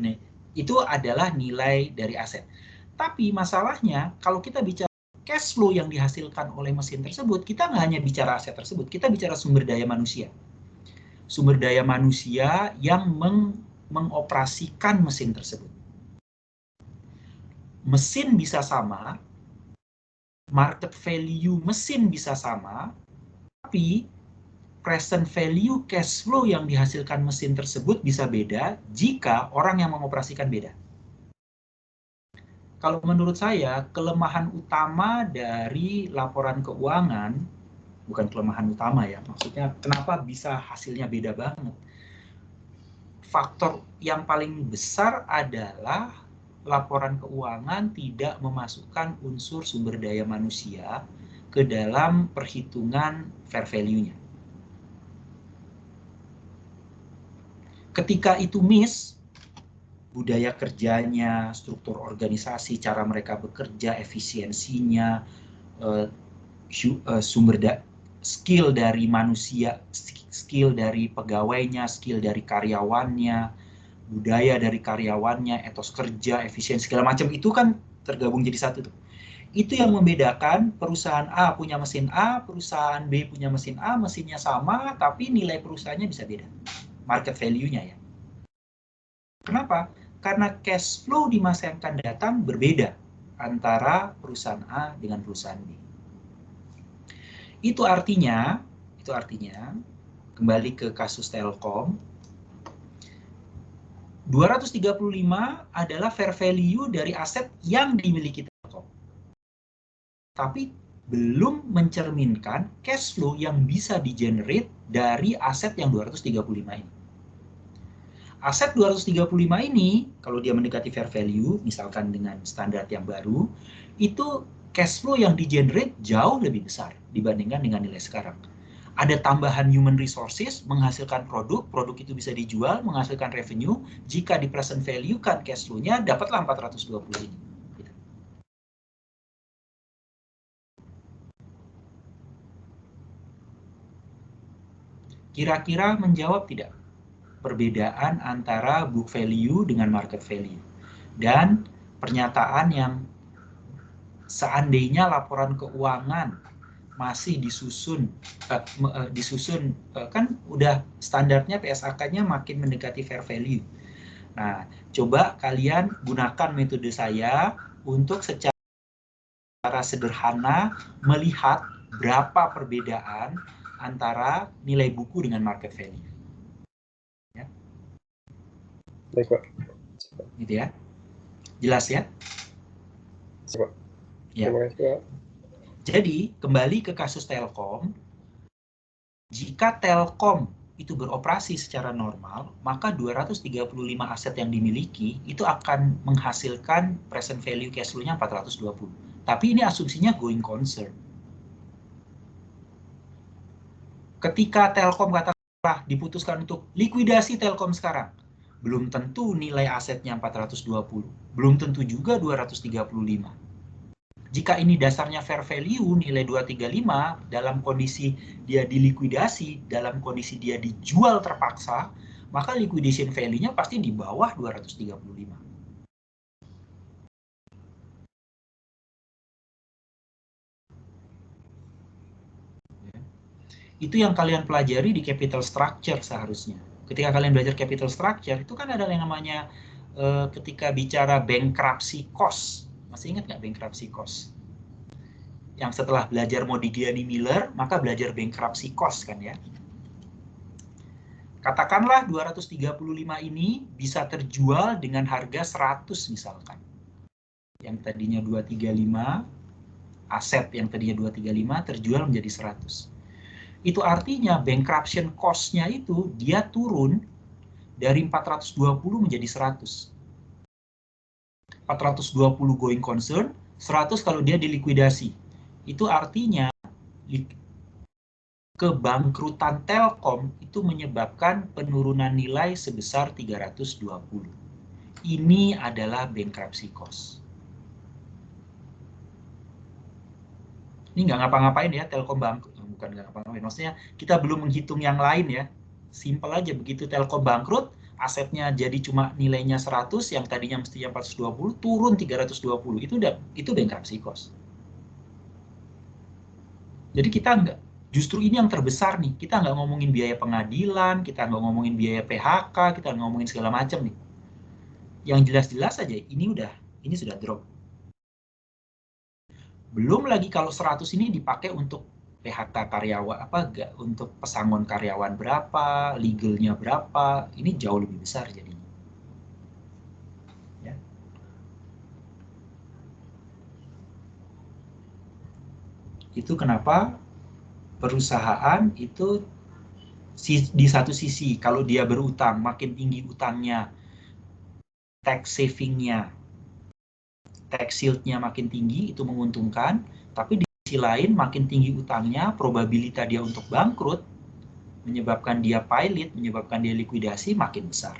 itu adalah nilai dari aset. Tapi masalahnya, kalau kita bicara cash flow yang dihasilkan oleh mesin tersebut, kita nggak hanya bicara aset tersebut, kita bicara sumber daya manusia. Sumber daya manusia yang mengoperasikan mesin tersebut. Mesin bisa sama, market value mesin bisa sama, tapi present value cash flow yang dihasilkan mesin tersebut bisa beda jika orang yang mengoperasikan beda. Kalau menurut saya, kelemahan utama dari laporan keuangan, bukan kelemahan utama ya, maksudnya kenapa bisa hasilnya beda banget. Faktor yang paling besar adalah laporan keuangan tidak memasukkan unsur sumber daya manusia ke dalam perhitungan fair value-nya. Ketika itu miss, budaya kerjanya, struktur organisasi, cara mereka bekerja, efisiensinya, skill dari manusia, skill dari pegawainya, skill dari karyawannya, budaya dari karyawannya, etos kerja, efisiensi, segala macam itu kan tergabung jadi satu tuh. Itu yang membedakan perusahaan A punya mesin A, perusahaan B punya mesin A, mesinnya sama, tapi nilai perusahaannya bisa beda. Market value-nya ya. Kenapa? Karena cash flow di masa yang akan datang berbeda antara perusahaan A dengan perusahaan B. Itu artinya kembali ke kasus Telkom, 235 adalah fair value dari aset yang dimiliki Telkom. Tapi belum mencerminkan cash flow yang bisa di-generate dari aset yang 235 ini. Aset 235 ini, kalau dia mendekati fair value, misalkan dengan standar yang baru, itu cash flow yang di-generate jauh lebih besar dibandingkan dengan nilai sekarang. Ada tambahan human resources, menghasilkan produk itu bisa dijual, menghasilkan revenue, jika di present value kan cash flow-nya dapatlah 420 ini. Kira-kira menjawab tidak perbedaan antara book value dengan market value? Dan pernyataan yang seandainya laporan keuangan masih disusun kan udah standarnya PSAK-nya makin mendekati fair value. Nah, coba kalian gunakan metode saya untuk secara sederhana melihat berapa perbedaan antara nilai buku dengan market value. Ya. Baik, Pak. Gitu ya. Jelas ya? Pak. Ya. Terima kasih, Pak. Jadi, kembali ke kasus Telkom, jika Telkom itu beroperasi secara normal, maka 235 aset yang dimiliki itu akan menghasilkan present value cash flow-nya 420. Tapi ini asumsinya going concern. Ketika Telkom katakanlah diputuskan untuk likuidasi Telkom sekarang, belum tentu nilai asetnya 420, belum tentu juga 235. Jika ini dasarnya fair value nilai 235 dalam kondisi dia dilikuidasi, dalam kondisi dia dijual terpaksa, maka liquidation value-nya pasti di bawah 235. Itu yang kalian pelajari di capital structure seharusnya. Ketika kalian belajar capital structure, itu kan ada yang namanya ketika bicara bankruptcy cost. Masih ingat nggak bankruptcy cost? Yang setelah belajar Modigliani Miller, maka belajar bankruptcy cost kan ya. Katakanlah 235 ini bisa terjual dengan harga 100 misalkan. Yang tadinya 235, aset yang tadinya 235 terjual menjadi 100. Itu artinya bankruption cost-nya itu dia turun dari 420 menjadi 100. 420 going concern, 100 kalau dia dilikuidasi. Itu artinya kebangkrutan Telkom itu menyebabkan penurunan nilai sebesar 320. Ini adalah bankruptcy cost. Ini nggak ngapa-ngapain ya, Telkom bangkrut. Bukan nggak ngapa-ngapain, maksudnya kita belum menghitung yang lain ya. Simpel aja, begitu Telkom bangkrut, asetnya jadi cuma nilainya 100, yang tadinya mestinya 420, turun 320. Itu bankruptcy cost. Jadi kita nggak, justru ini yang terbesar nih. Kita nggak ngomongin biaya pengadilan, kita nggak ngomongin biaya PHK, kita nggak ngomongin segala macam nih. Yang jelas-jelas aja, ini sudah drop. Belum lagi kalau 100 ini dipakai untuk PHK karyawan, untuk pesangon karyawan berapa, legalnya berapa, ini jauh lebih besar jadinya. Ya. Itu kenapa perusahaan itu di satu sisi kalau dia berutang, makin tinggi utangnya, tax savingnya, tax shield-nya makin tinggi, itu menguntungkan. Tapi di sisi lain makin tinggi utangnya, probabilitas dia untuk bangkrut, menyebabkan dia pilot, menyebabkan dia likuidasi makin besar.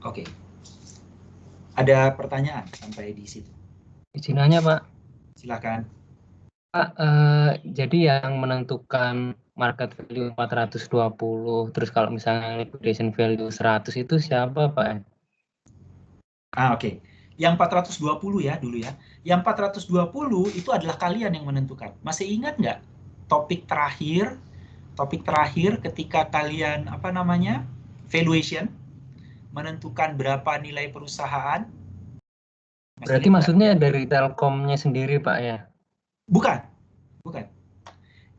Oke. Ada pertanyaan sampai di situ? Izin nanya, Pak. Silakan. Pak, jadi yang menentukan market value 420, terus kalau misalnya liquidation value 100 itu siapa, Pak? Oke. Yang 420 ya dulu ya. Yang 420 itu adalah kalian yang menentukan. Masih ingat nggak topik terakhir ketika kalian valuation, menentukan berapa nilai perusahaan? Berarti maksudnya dari Telkomnya sendiri, Pak ya? Bukan.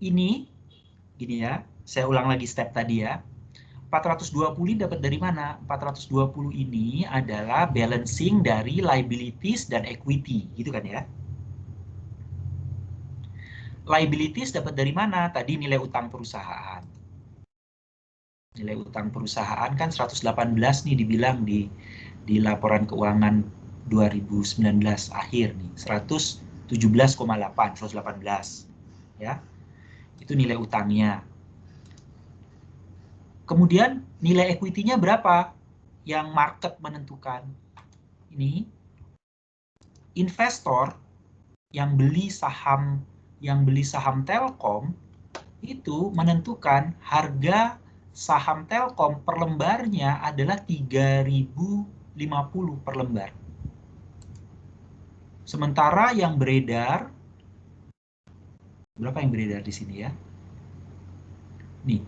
Ini ya, saya ulang lagi step tadi ya. 420 dapat dari mana? 420 ini adalah balancing dari liabilities dan equity, gitu kan ya. Liabilities dapat dari mana? Tadi nilai utang perusahaan. Nilai utang perusahaan kan 118 nih dibilang di laporan keuangan 2019 akhir nih, 117,8, 118 ya. Itu nilai utangnya. Kemudian nilai equity-nya berapa? Yang market menentukan. Ini investor yang beli saham Telkom itu menentukan harga saham Telkom per lembarnya adalah 3.050 per lembar. Sementara yang beredar, berapa yang beredar di sini ya? Nih,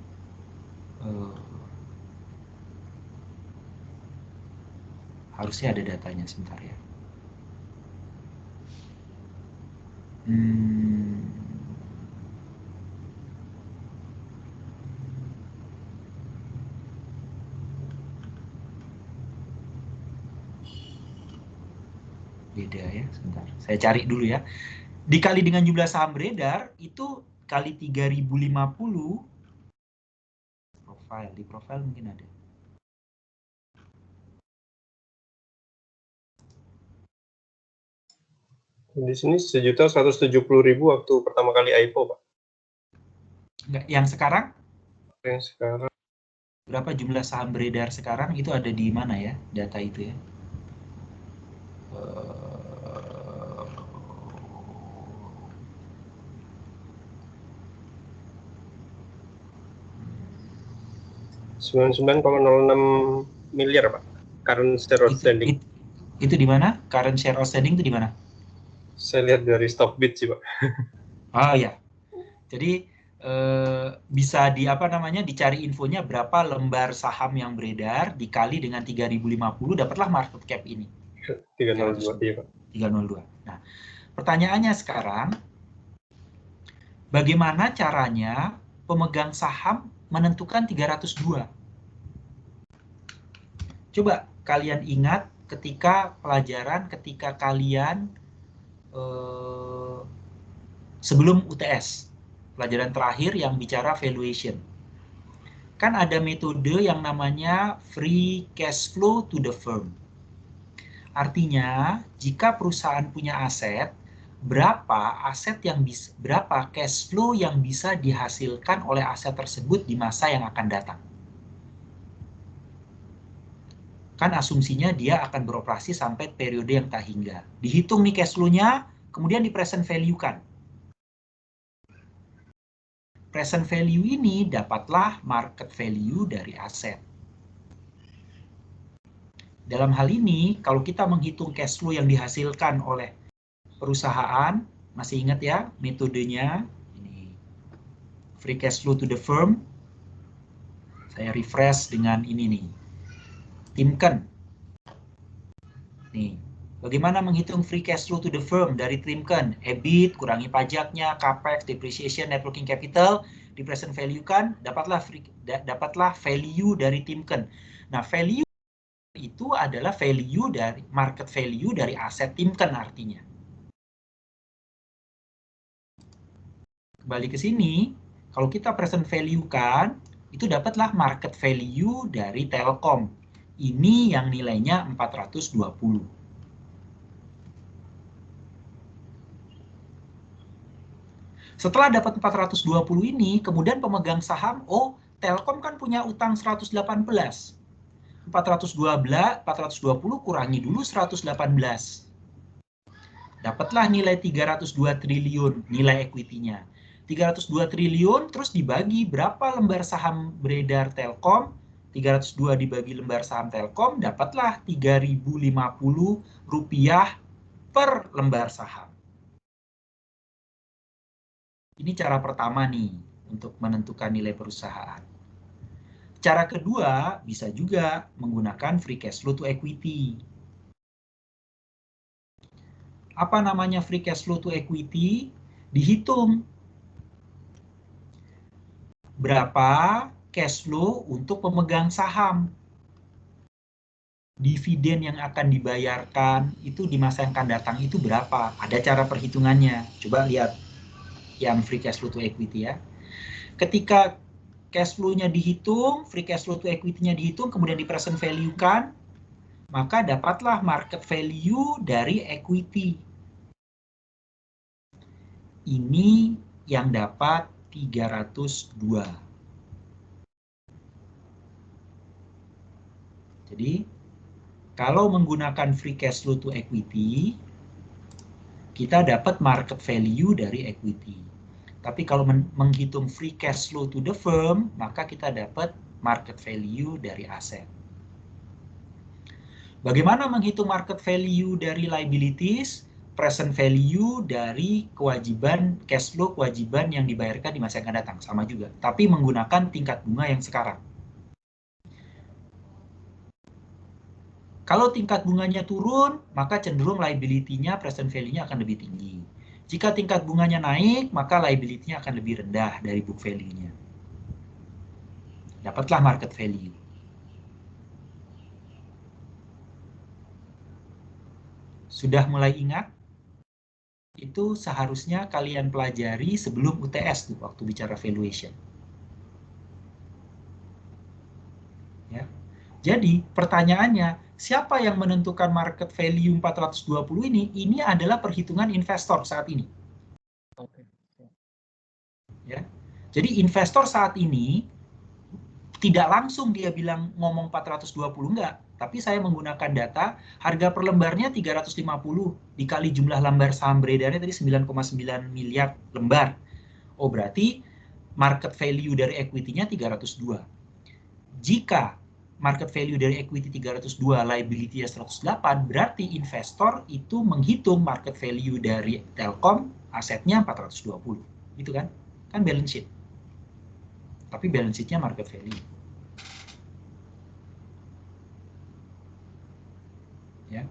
harusnya ada datanya sebentar ya. Beda ya, sebentar. Saya cari dulu ya. Dikali dengan jumlah saham beredar, itu kali 3050, di profile mungkin ada. Di sini 1.170.000 waktu pertama kali IPO, Pak. Enggak, yang sekarang? Yang sekarang. Berapa jumlah saham beredar sekarang itu ada di mana ya data itu ya? $99,06 miliar, Pak. Current share outstanding. Itu di mana? Current share outstanding itu di mana? Saya lihat dari Stockbit sih, Pak. Oh ya. Jadi bisa dicari infonya berapa lembar saham yang beredar dikali dengan 3050, dapatlah market cap ini. 302, iya, Pak. 302. Nah, pertanyaannya sekarang, bagaimana caranya pemegang saham menentukan 302? Coba kalian ingat ketika kalian sebelum UTS, pelajaran terakhir yang bicara valuation. Kan ada metode yang namanya free cash flow to the firm. Artinya, jika perusahaan punya aset, berapa cash flow yang bisa dihasilkan oleh aset tersebut di masa yang akan datang. Kan asumsinya dia akan beroperasi sampai periode yang tak hingga. Dihitung nih cash flow-nya, kemudian di present value-kan. Present value ini dapatlah market value dari aset. Dalam hal ini, kalau kita menghitung cash flow yang dihasilkan oleh perusahaan, masih ingat ya metodenya? Ini free cash flow to the firm. Saya refresh dengan ini nih. Timken. Nih, bagaimana menghitung free cash flow to the firm dari Timken? EBIT, kurangi pajaknya, capex, depreciation, net working capital, di present value kan, dapatlah value dari Timken. Nah, value itu adalah value dari market value dari aset Timken artinya. Kembali ke sini, kalau kita present value kan, itu dapatlah market value dari Telkom. Ini yang nilainya 420. Setelah dapat 420 ini, kemudian pemegang saham, oh Telkom kan punya utang 118. 420 kurangi dulu 118. Dapatlah nilai 302 triliun nilai equity-nya. 302 triliun terus dibagi berapa lembar saham beredar Telkom. 302 dibagi lembar saham Telkom, dapatlah 3.050 rupiah per lembar saham. Ini cara pertama nih untuk menentukan nilai perusahaan. Cara kedua bisa juga menggunakan free cash flow to equity. Apa namanya free cash flow to equity? Dihitung berapa cash flow untuk pemegang saham. Dividen yang akan dibayarkan itu di masa yang akan datang itu berapa? Ada cara perhitungannya. Coba lihat yang free cash flow to equity ya. Ketika cash flow-nya dihitung, free cash flow to equity-nya dihitung, kemudian di present value-kan, maka dapatlah market value dari equity. Ini yang dapat 302. Jadi, kalau menggunakan free cash flow to equity, kita dapat market value dari equity. Tapi kalau menghitung free cash flow to the firm, maka kita dapat market value dari aset. Bagaimana menghitung market value dari liabilities? Present value dari kewajiban cash flow, kewajiban yang dibayarkan di masa yang akan datang. Sama juga. Tapi menggunakan tingkat bunga yang sekarang. Kalau tingkat bunganya turun, maka cenderung liability-nya, present value-nya akan lebih tinggi. Jika tingkat bunganya naik, maka liability-nya akan lebih rendah dari book value-nya. Dapatlah market value. Sudah mulai ingat? itu seharusnya kalian pelajari sebelum UTS tuh waktu bicara valuation. Ya. Jadi pertanyaannya, siapa yang menentukan market value 420 ini? Ini adalah perhitungan investor saat ini. Oke. Ya. Jadi investor saat ini tidak langsung dia bilang ngomong 420 enggak, tapi saya menggunakan data harga per lembarnya 350 dikali jumlah lembar saham beredarnya tadi 9,9 miliar lembar. Oh, berarti market value dari equity-nya 302. Jika market value dari equity 302, liability-nya 108, berarti investor itu menghitung market value dari Telkom, asetnya 420. Gitu kan? Kan balance sheet. Tapi balance sheet-nya market value. Ya.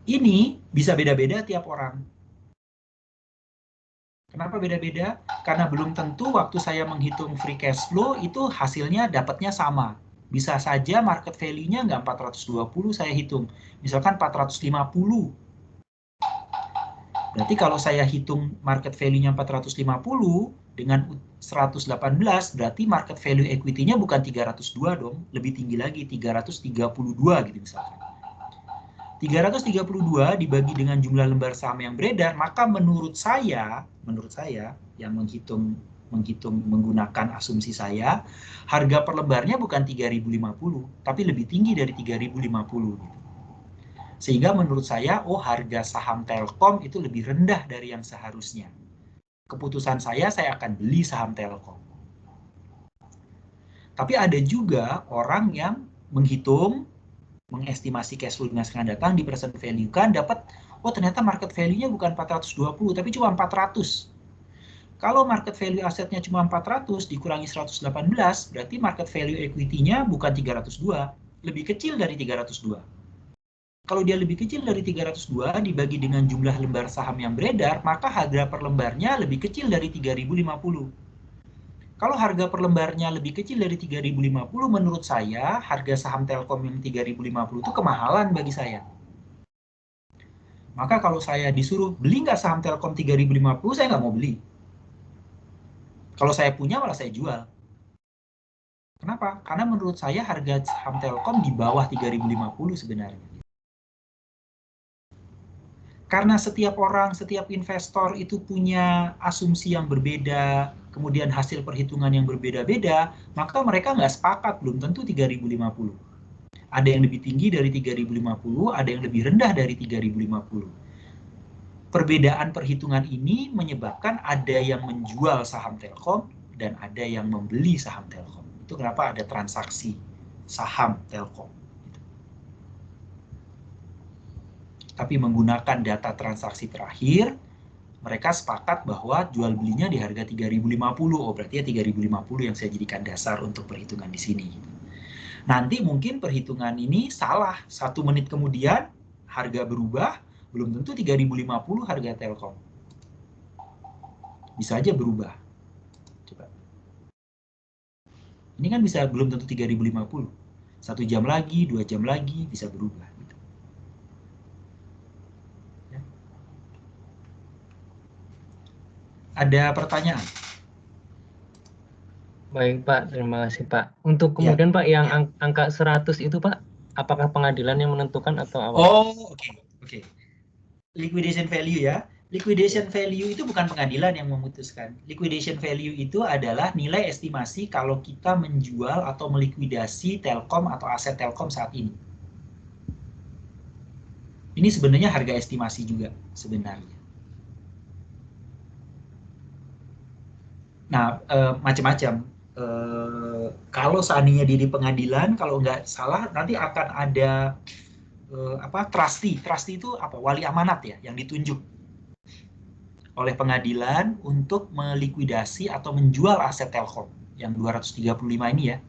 Ini bisa beda-beda tiap orang. Kenapa beda-beda? Karena belum tentu waktu saya menghitung free cash flow itu hasilnya dapatnya sama. Bisa saja market value-nya nggak 420 saya hitung. Misalkan 450. Berarti kalau saya hitung market value-nya 450 dengan 118, berarti market value equity-nya bukan 302 dong. Lebih tinggi lagi, 332 gitu misalkan. 332 dibagi dengan jumlah lembar saham yang beredar, maka menurut saya yang menghitung menggunakan asumsi saya, harga per lembarnya bukan 3.050, tapi lebih tinggi dari 3.050 gitu. Sehingga menurut saya, oh harga saham Telkom itu lebih rendah dari yang seharusnya. Keputusan saya akan beli saham Telkom. Tapi ada juga orang yang mengestimasi cash flow dinas akan datang, di present value kan, dapat, oh ternyata market value-nya bukan 420, tapi cuma 400. Kalau market value asetnya cuma 400, dikurangi 118, berarti market value equity-nya bukan 302, lebih kecil dari 302. Kalau dia lebih kecil dari 302, dibagi dengan jumlah lembar saham yang beredar, maka harga per lembarnya lebih kecil dari 3.050. Kalau harga per lembarnya lebih kecil dari 3.050, menurut saya harga saham Telkom yang 3.050 itu kemahalan bagi saya. Maka kalau saya disuruh beli nggak saham Telkom 3.050, saya nggak mau beli. Kalau saya punya malah saya jual. Kenapa? Karena menurut saya harga saham Telkom di bawah 3.050 sebenarnya. Karena setiap orang, setiap investor itu punya asumsi yang berbeda, kemudian hasil perhitungan yang berbeda-beda, maka mereka nggak sepakat, belum tentu 3.050. Ada yang lebih tinggi dari 3.050, ada yang lebih rendah dari 3.050. Perbedaan perhitungan ini menyebabkan ada yang menjual saham Telkom dan ada yang membeli saham Telkom. Itu kenapa ada transaksi saham Telkom. Tapi menggunakan data transaksi terakhir, mereka sepakat bahwa jual belinya di harga 3.050. Oh, berarti ya 3.050 yang saya jadikan dasar untuk perhitungan di sini. Nanti mungkin perhitungan ini salah. 1 menit kemudian harga berubah, belum tentu 3.050 harga Telkom. Bisa aja berubah. Coba. Ini kan bisa belum tentu 3.050. 1 jam lagi, 2 jam lagi bisa berubah. Ada pertanyaan? Baik Pak, terima kasih Pak. Untuk kemudian Pak, yang angka 100 itu Pak, apakah pengadilan yang menentukan atau apa? Oh, oke. Liquidation value ya. Liquidation value itu bukan pengadilan yang memutuskan. Liquidation value itu adalah nilai estimasi kalau kita menjual atau melikuidasi Telkom atau aset Telkom saat ini. Ini sebenarnya harga estimasi juga sebenarnya. Nah, macam-macam. Kalau seandainya di pengadilan, kalau nggak salah nanti akan ada trustee. Trustee itu apa? Wali amanat ya, yang ditunjuk oleh pengadilan untuk melikuidasi atau menjual aset Telkom yang 235 ini ya.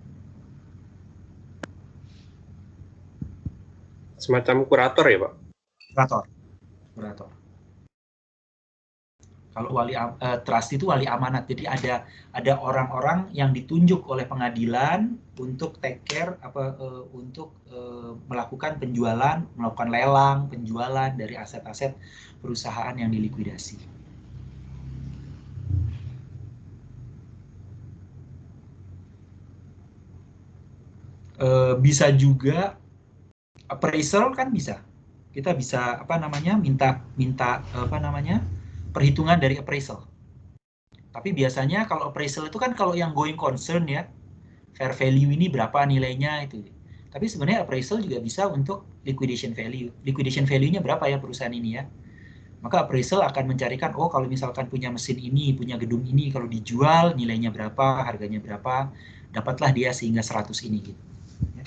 Semacam kurator ya, Pak? Kurator. Kalau trust itu wali amanat, jadi ada orang-orang yang ditunjuk oleh pengadilan untuk take care untuk melakukan penjualan, melakukan lelang, penjualan dari aset-aset perusahaan yang dilikuidasi. Bisa juga appraisal kan bisa. Kita bisa minta perhitungan dari appraisal. Tapi biasanya kalau appraisal itu kan kalau yang going concern ya, fair value ini berapa nilainya itu. Tapi sebenarnya appraisal juga bisa untuk liquidation value. Liquidation value-nya berapa ya perusahaan ini ya. Maka appraisal akan mencarikan, oh kalau misalkan punya mesin ini, punya gedung ini, kalau dijual nilainya berapa, harganya berapa, dapatlah dia sehingga 100 ini gitu. Ya.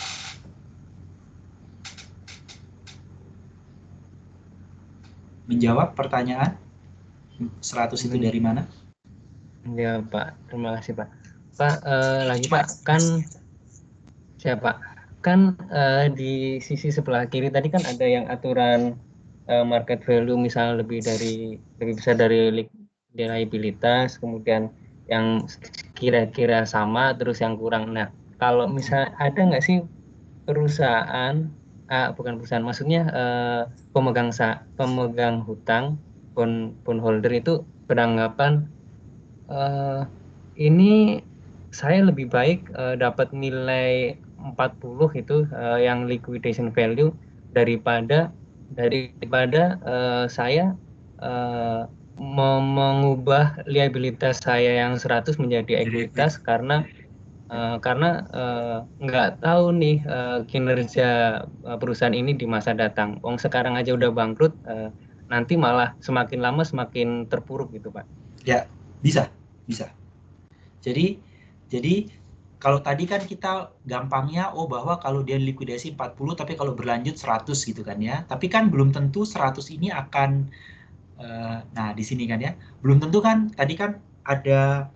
Menjawab pertanyaan 100 itu dari mana? Ya Pak, terima kasih Pak. Pak, lagi Pak, kan siapa? Kan di sisi sebelah kiri tadi kan ada yang aturan market value misalnya lebih besar dari liabilitas, kemudian yang kira-kira sama, terus yang kurang. Nah, kalau misalnya ada nggak sih perusahaan, bukan perusahaan, maksudnya pemegang hutang, bondholder itu beranggapan ini saya lebih baik dapat nilai 40 itu yang liquidation value daripada saya mengubah liabilitas saya yang 100 menjadi ekuitas karena nggak tahu nih kinerja perusahaan ini di masa datang. Sekarang aja udah bangkrut, nanti malah semakin lama semakin terpuruk gitu Pak. Ya, bisa. Jadi kalau tadi kan kita gampangnya bahwa kalau dia likuidasi 40 tapi kalau berlanjut 100 gitu kan ya. Tapi kan belum tentu 100 ini akan nah di sini kan ya. Belum tentu kan tadi kan ada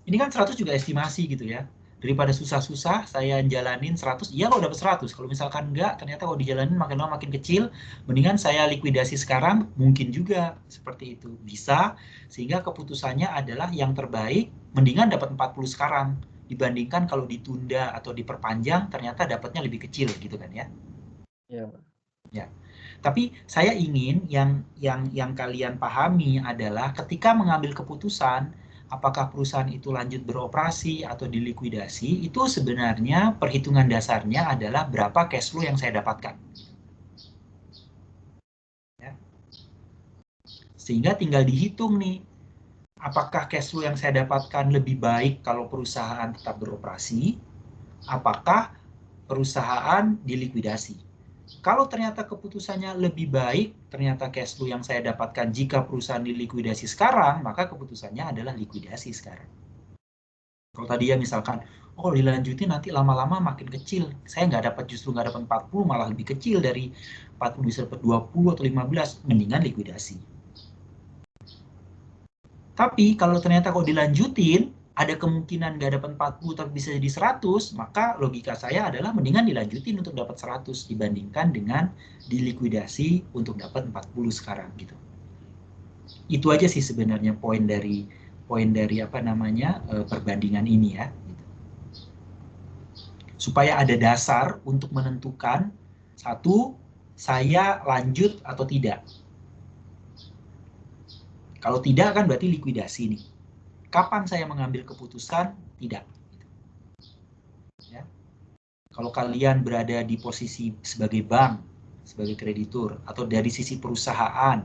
ini kan 100 juga estimasi gitu ya. Daripada susah-susah saya jalanin 100, iya kalau dapat 100. Kalau misalkan enggak, ternyata kalau dijalanin makin lama makin kecil, mendingan saya likuidasi sekarang, mungkin juga seperti itu. Bisa, sehingga keputusannya adalah yang terbaik, mendingan dapat 40 sekarang, dibandingkan kalau ditunda atau diperpanjang, ternyata dapatnya lebih kecil gitu kan ya. Iya. Ya. Tapi saya ingin yang kalian pahami adalah ketika mengambil keputusan, apakah perusahaan itu lanjut beroperasi atau dilikuidasi, itu sebenarnya perhitungan dasarnya adalah berapa cash flow yang saya dapatkan. Ya. Sehingga tinggal dihitung nih, apakah cash flow yang saya dapatkan lebih baik kalau perusahaan tetap beroperasi, apakah perusahaan dilikuidasi. Kalau ternyata keputusannya lebih baik, ternyata cash flow yang saya dapatkan jika perusahaan dilikuidasi sekarang, maka keputusannya adalah likuidasi sekarang. Kalau tadi ya misalkan, dilanjutin nanti lama-lama makin kecil, saya justru nggak dapat 40, malah lebih kecil dari 40 bisa dapat 20 atau 15, mendingan likuidasi. Tapi kalau ternyata dilanjutin, ada kemungkinan nggak dapat 40 tapi bisa jadi 100, maka logika saya adalah mendingan dilanjutin untuk dapat 100 dibandingkan dengan dilikuidasi untuk dapat 40 sekarang gitu. Itu aja sih sebenarnya poin dari perbandingan ini ya. Gitu. Supaya ada dasar untuk menentukan satu, saya lanjut atau tidak. Kalau tidak kan berarti likuidasi nih. Kapan saya mengambil keputusan? Tidak. Ya. Kalau kalian berada di posisi sebagai bank, sebagai kreditur, atau dari sisi perusahaan,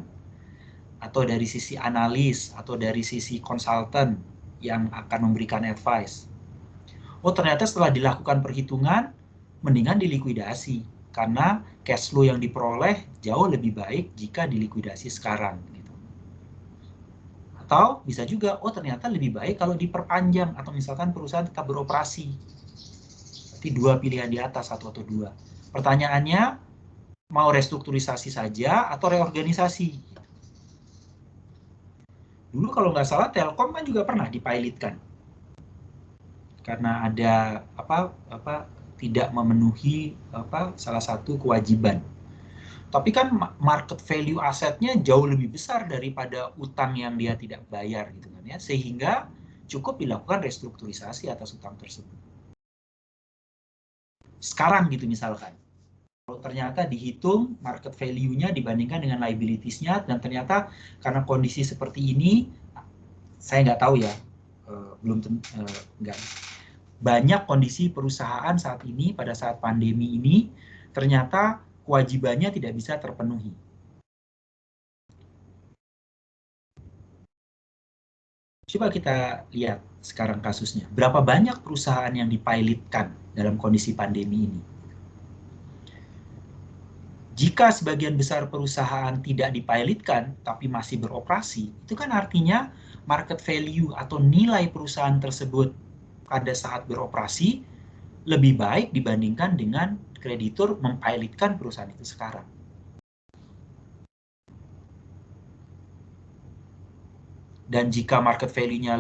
atau dari sisi analis, atau dari sisi konsultan yang akan memberikan advice. Ternyata setelah dilakukan perhitungan, mendingan dilikuidasi. Karena cash flow yang diperoleh jauh lebih baik jika dilikuidasi sekarang. Atau bisa juga, ternyata lebih baik kalau diperpanjang atau misalkan perusahaan tetap beroperasi. Berarti dua pilihan di atas, satu atau dua. Pertanyaannya, mau restrukturisasi saja atau reorganisasi? Dulu kalau nggak salah Telkom kan juga pernah dipilotkan. Karena ada tidak memenuhi salah satu kewajiban. Tapi kan market value asetnya jauh lebih besar daripada utang yang dia tidak bayar gitu kan ya, sehingga cukup dilakukan restrukturisasi atas utang tersebut. Sekarang gitu misalkan, kalau ternyata dihitung market value-nya dibandingkan dengan liabilities-nya, dan ternyata karena kondisi seperti ini, saya nggak tahu ya, nggak banyak kondisi perusahaan saat ini pada saat pandemi ini ternyata kewajibannya tidak bisa terpenuhi. Coba kita lihat sekarang kasusnya. Berapa banyak perusahaan yang dipilotkan dalam kondisi pandemi ini? Jika sebagian besar perusahaan tidak dipilotkan tapi masih beroperasi, itu kan artinya market value atau nilai perusahaan tersebut pada saat beroperasi lebih baik dibandingkan dengan kreditur mempilotkan perusahaan itu sekarang. Dan jika market value-nya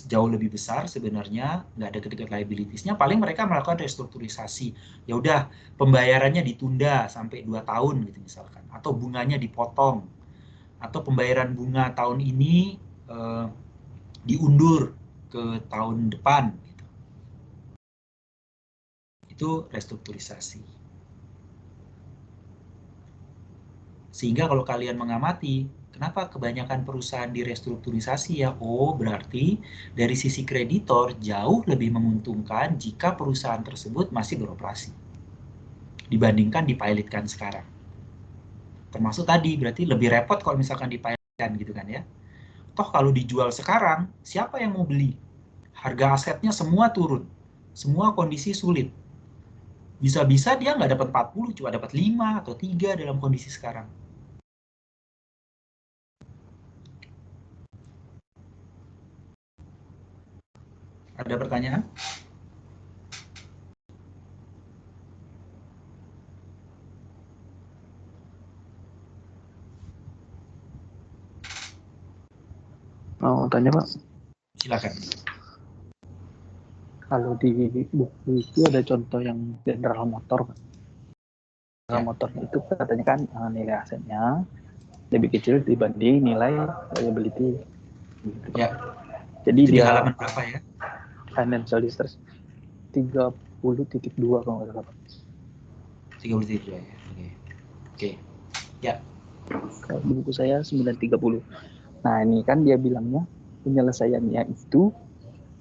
jauh lebih besar, sebenarnya nggak ada kedekat liabilities-nya, paling mereka melakukan restrukturisasi. Ya udah, pembayarannya ditunda sampai 2 tahun gitu misalkan, atau bunganya dipotong, atau pembayaran bunga tahun ini diundur ke tahun depan. Gitu. Itu restrukturisasi. Sehingga kalau kalian mengamati, kenapa kebanyakan perusahaan direstrukturisasi ya? Oh, berarti dari sisi kreditor jauh lebih menguntungkan jika perusahaan tersebut masih beroperasi dibandingkan dipilotkan sekarang. Termasuk tadi, berarti lebih repot kalau misalkan dipilotkan gitu kan ya. Toh kalau dijual sekarang, siapa yang mau beli? Harga asetnya semua turun, semua kondisi sulit. Bisa-bisa dia nggak dapat 40, cuma dapat 5 atau 3 dalam kondisi sekarang. Ada pertanyaan? Mau tanya Pak? Silakan. Kalau di buku itu ada contoh yang General Motor. General Motor itu katanya kan nilai asetnya lebih kecil dibanding nilai liability. Gitu. Ya. Jadi itu dia di halaman berapa ya? Financial distress 30.2 kalau nggak salah. 30.2 ya. Oke. Ya. Kalau di buku saya 930. Nah ini kan dia bilangnya penyelesaiannya itu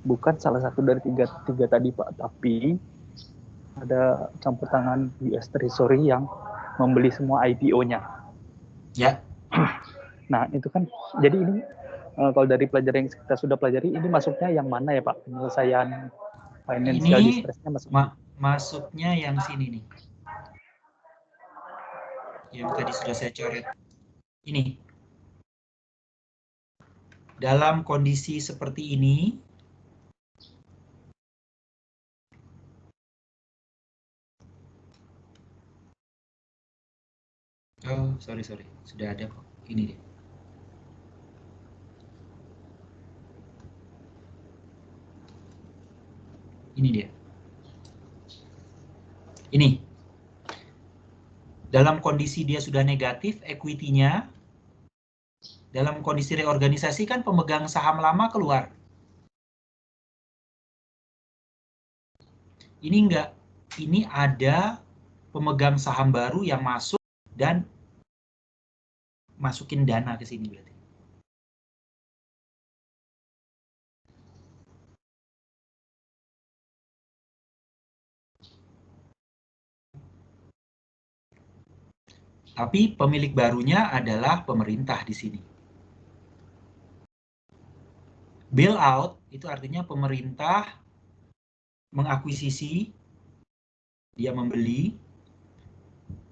bukan salah satu dari tiga tadi Pak, tapi ada campur tangan US Treasury yang membeli semua IPO-nya. Ya. Nah itu kan, jadi ini kalau dari pelajaran yang kita sudah pelajari, ini masuknya yang mana ya Pak? Penyelesaian financial distress-nya masuknya yang sini nih. Yang tadi sudah saya coret. Ini. Dalam kondisi seperti ini, oh, sorry. Sudah ada kok. Ini deh. Ini dia. Ini. Dalam kondisi dia sudah negatif, equity-nya, dalam kondisi reorganisasi kan pemegang saham lama keluar. Ini enggak. Ini ada pemegang saham baru yang masuk dan masukin dana ke sini berarti. Tapi pemilik barunya adalah pemerintah di sini. Bailout itu artinya pemerintah mengakuisisi, dia membeli,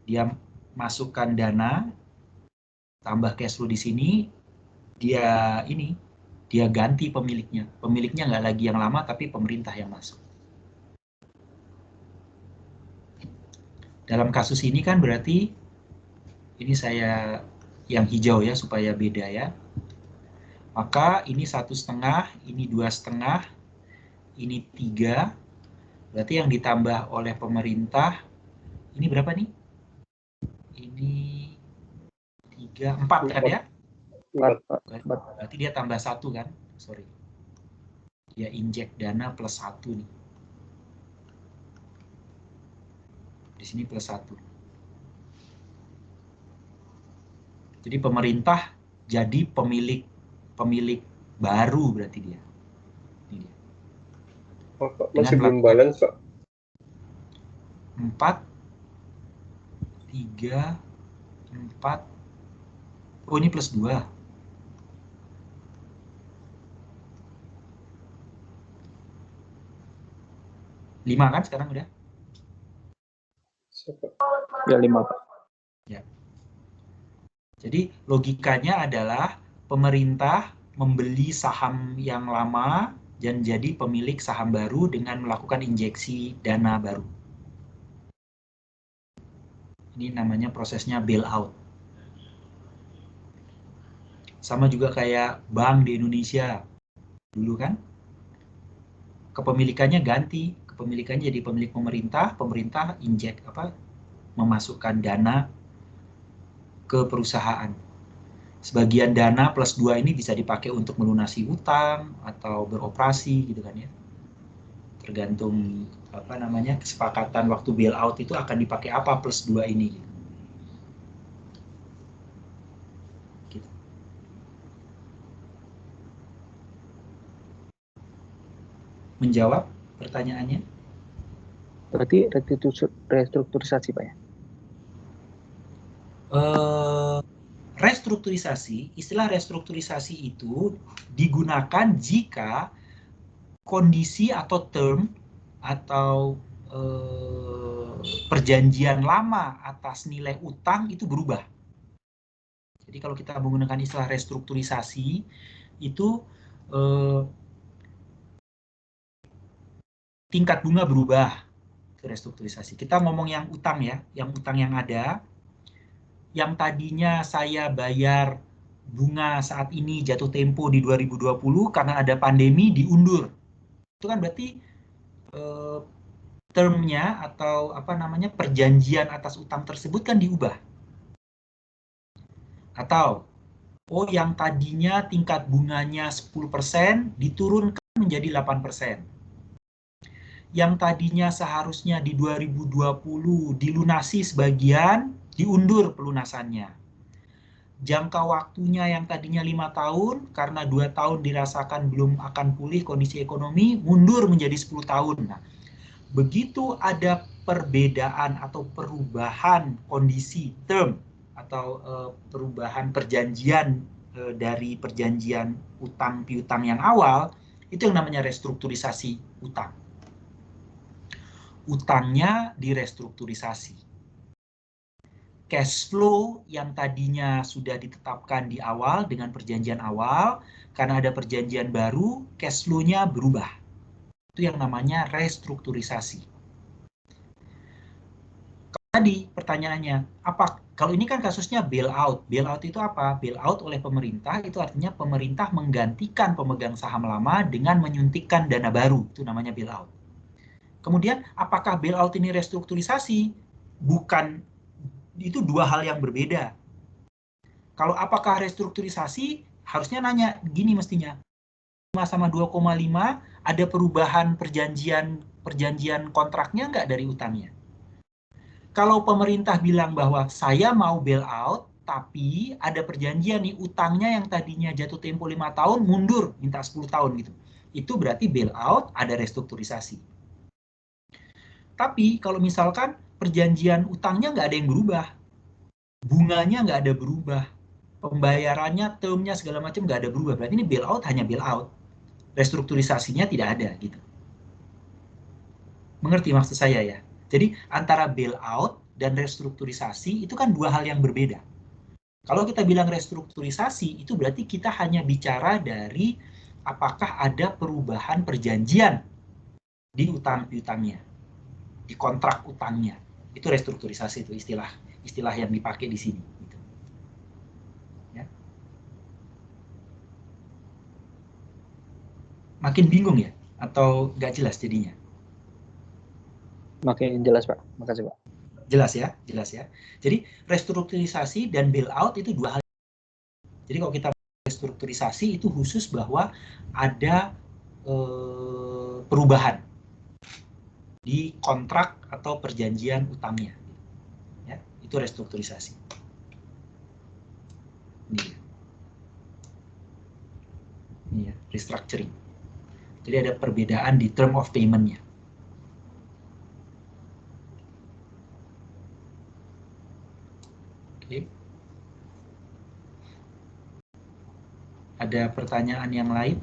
dia masukkan dana, tambah cash flow di sini, dia ganti pemiliknya. Pemiliknya nggak lagi yang lama, tapi pemerintah yang masuk. Dalam kasus ini kan berarti, ini saya yang hijau ya, supaya beda ya. Maka ini 1,5, ini 2,5, ini 3. Berarti yang ditambah oleh pemerintah, ini berapa nih? Ini 3, 4 kan ya? 4. Berarti dia tambah 1 kan? Sorry. Dia injek dana plus 1 nih. Di sini plus 1. Jadi pemerintah jadi pemilik baru berarti dia. Ini dia. Masih belum balance, Pak. 4, 3, 4. Oh, ini plus 2. Lima kan sekarang udah? Ya 5 Pak. Ya. Jadi logikanya adalah pemerintah membeli saham yang lama dan jadi pemilik saham baru dengan melakukan injeksi dana baru. Ini namanya prosesnya bailout. Sama juga kayak bank di Indonesia dulu kan, kepemilikannya ganti, kepemilikannya jadi pemilik pemerintah, pemerintah memasukkan dana ke perusahaan. Sebagian dana plus 2 ini bisa dipakai untuk melunasi utang atau beroperasi gitu kan ya. Tergantung kesepakatan waktu bailout itu akan dipakai apa plus 2 ini. Gitu. Menjawab pertanyaannya? Berarti restrukturisasi Pak ya? Restrukturisasi, istilah restrukturisasi itu digunakan jika kondisi atau term atau perjanjian lama atas nilai utang itu berubah. Jadi kalau kita menggunakan istilah restrukturisasi itu tingkat bunga berubah. Itu restrukturisasi. Kita ngomong yang utang ya, yang utang yang ada. Yang tadinya saya bayar bunga saat ini jatuh tempo di 2020 karena ada pandemi diundur. Itu kan berarti termnya atau perjanjian atas utang tersebut kan diubah. Atau yang tadinya tingkat bunganya 10% diturunkan menjadi 8%. Yang tadinya seharusnya di 2020 dilunasi sebagian, diundur pelunasannya. Jangka waktunya yang tadinya 5 tahun, karena 2 tahun dirasakan belum akan pulih kondisi ekonomi, mundur menjadi 10 tahun. Nah, begitu ada perbedaan atau perubahan kondisi term atau perubahan perjanjian dari perjanjian utang piutang yang awal, itu yang namanya restrukturisasi utang. Utangnya direstrukturisasi. Cash flow yang tadinya sudah ditetapkan di awal dengan perjanjian awal, karena ada perjanjian baru, cash flow-nya berubah. Itu yang namanya restrukturisasi. Tadi pertanyaannya, kalau ini kan kasusnya bailout. Bailout itu apa? Bailout oleh pemerintah itu artinya pemerintah menggantikan pemegang saham lama dengan menyuntikkan dana baru. Itu namanya bailout. Kemudian, apakah bailout ini restrukturisasi? Bukan, itu dua hal yang berbeda. Kalau apakah restrukturisasi, harusnya nanya, gini mestinya. 5 sama 2,5, ada perubahan perjanjian kontraknya nggak dari utangnya? Kalau pemerintah bilang bahwa saya mau bailout, tapi ada perjanjian nih, utangnya yang tadinya jatuh tempo 5 tahun, mundur, minta 10 tahun gitu. Itu berarti bailout, ada restrukturisasi. Tapi kalau misalkan perjanjian utangnya nggak ada yang berubah, bunganya nggak ada berubah, pembayarannya, termnya segala macam nggak ada berubah, berarti ini bailout hanya bailout, restrukturisasinya tidak ada gitu. Mengerti maksud saya ya? Jadi antara bailout dan restrukturisasi itu kan dua hal yang berbeda. Kalau kita bilang restrukturisasi itu berarti kita hanya bicara dari apakah ada perubahan perjanjian di utang piutangnya, di kontrak utangnya. Itu restrukturisasi, itu istilah yang dipakai di sini. Gitu. Ya. Makin bingung ya? Atau nggak jelas jadinya? Makin jelas Pak, makasih Pak. Jelas ya, jelas ya. Jadi restrukturisasi dan bailout itu dua hal Jadi kalau kita restrukturisasi itu khusus bahwa ada perubahan di kontrak atau perjanjian utangnya, ya, itu restrukturisasi. Ini ya, restructuring. Jadi ada perbedaan di term of payment-nya. Oke. Ada pertanyaan yang lain?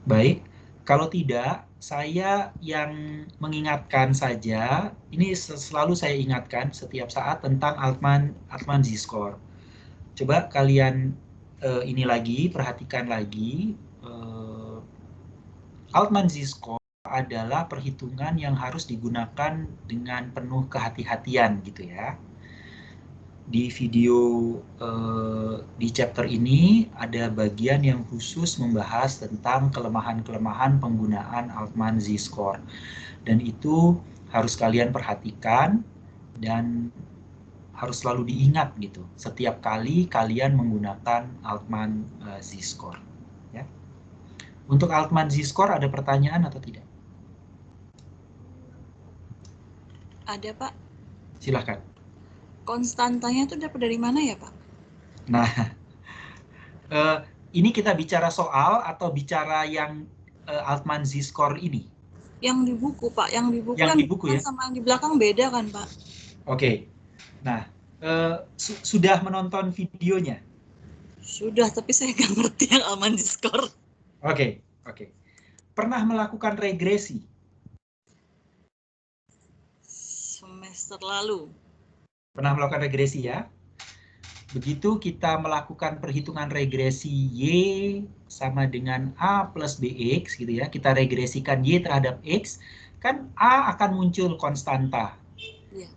Baik, kalau tidak, saya yang mengingatkan saja, ini selalu saya ingatkan setiap saat tentang Altman Z-score. Coba kalian ini lagi, perhatikan lagi, Altman Z-score adalah perhitungan yang harus digunakan dengan penuh kehati-hatian gitu ya. Di video di chapter ini ada bagian yang khusus membahas tentang kelemahan-kelemahan penggunaan Altman Z-score, dan itu harus kalian perhatikan dan harus selalu diingat gitu setiap kali kalian menggunakan Altman Z-score. Ya. Untuk Altman Z-score ada pertanyaan atau tidak? Ada, Pak. Silahkan. Konstantanya itu dapat dari mana ya, Pak? Nah, ini kita bicara soal atau bicara yang Altman Z-score ini? Yang di buku, Pak. Yang di buku, yang di buku ya? Sama yang di belakang beda kan, Pak? Oke. Nah, sudah menonton videonya? Sudah, tapi saya nggak ngerti yang Altman Z-score. Oke. Pernah melakukan regresi? Semester lalu. Pernah melakukan regresi ya? Begitu kita melakukan perhitungan regresi Y sama dengan A plus BX gitu ya, kita regresikan Y terhadap X, kan A akan muncul konstanta,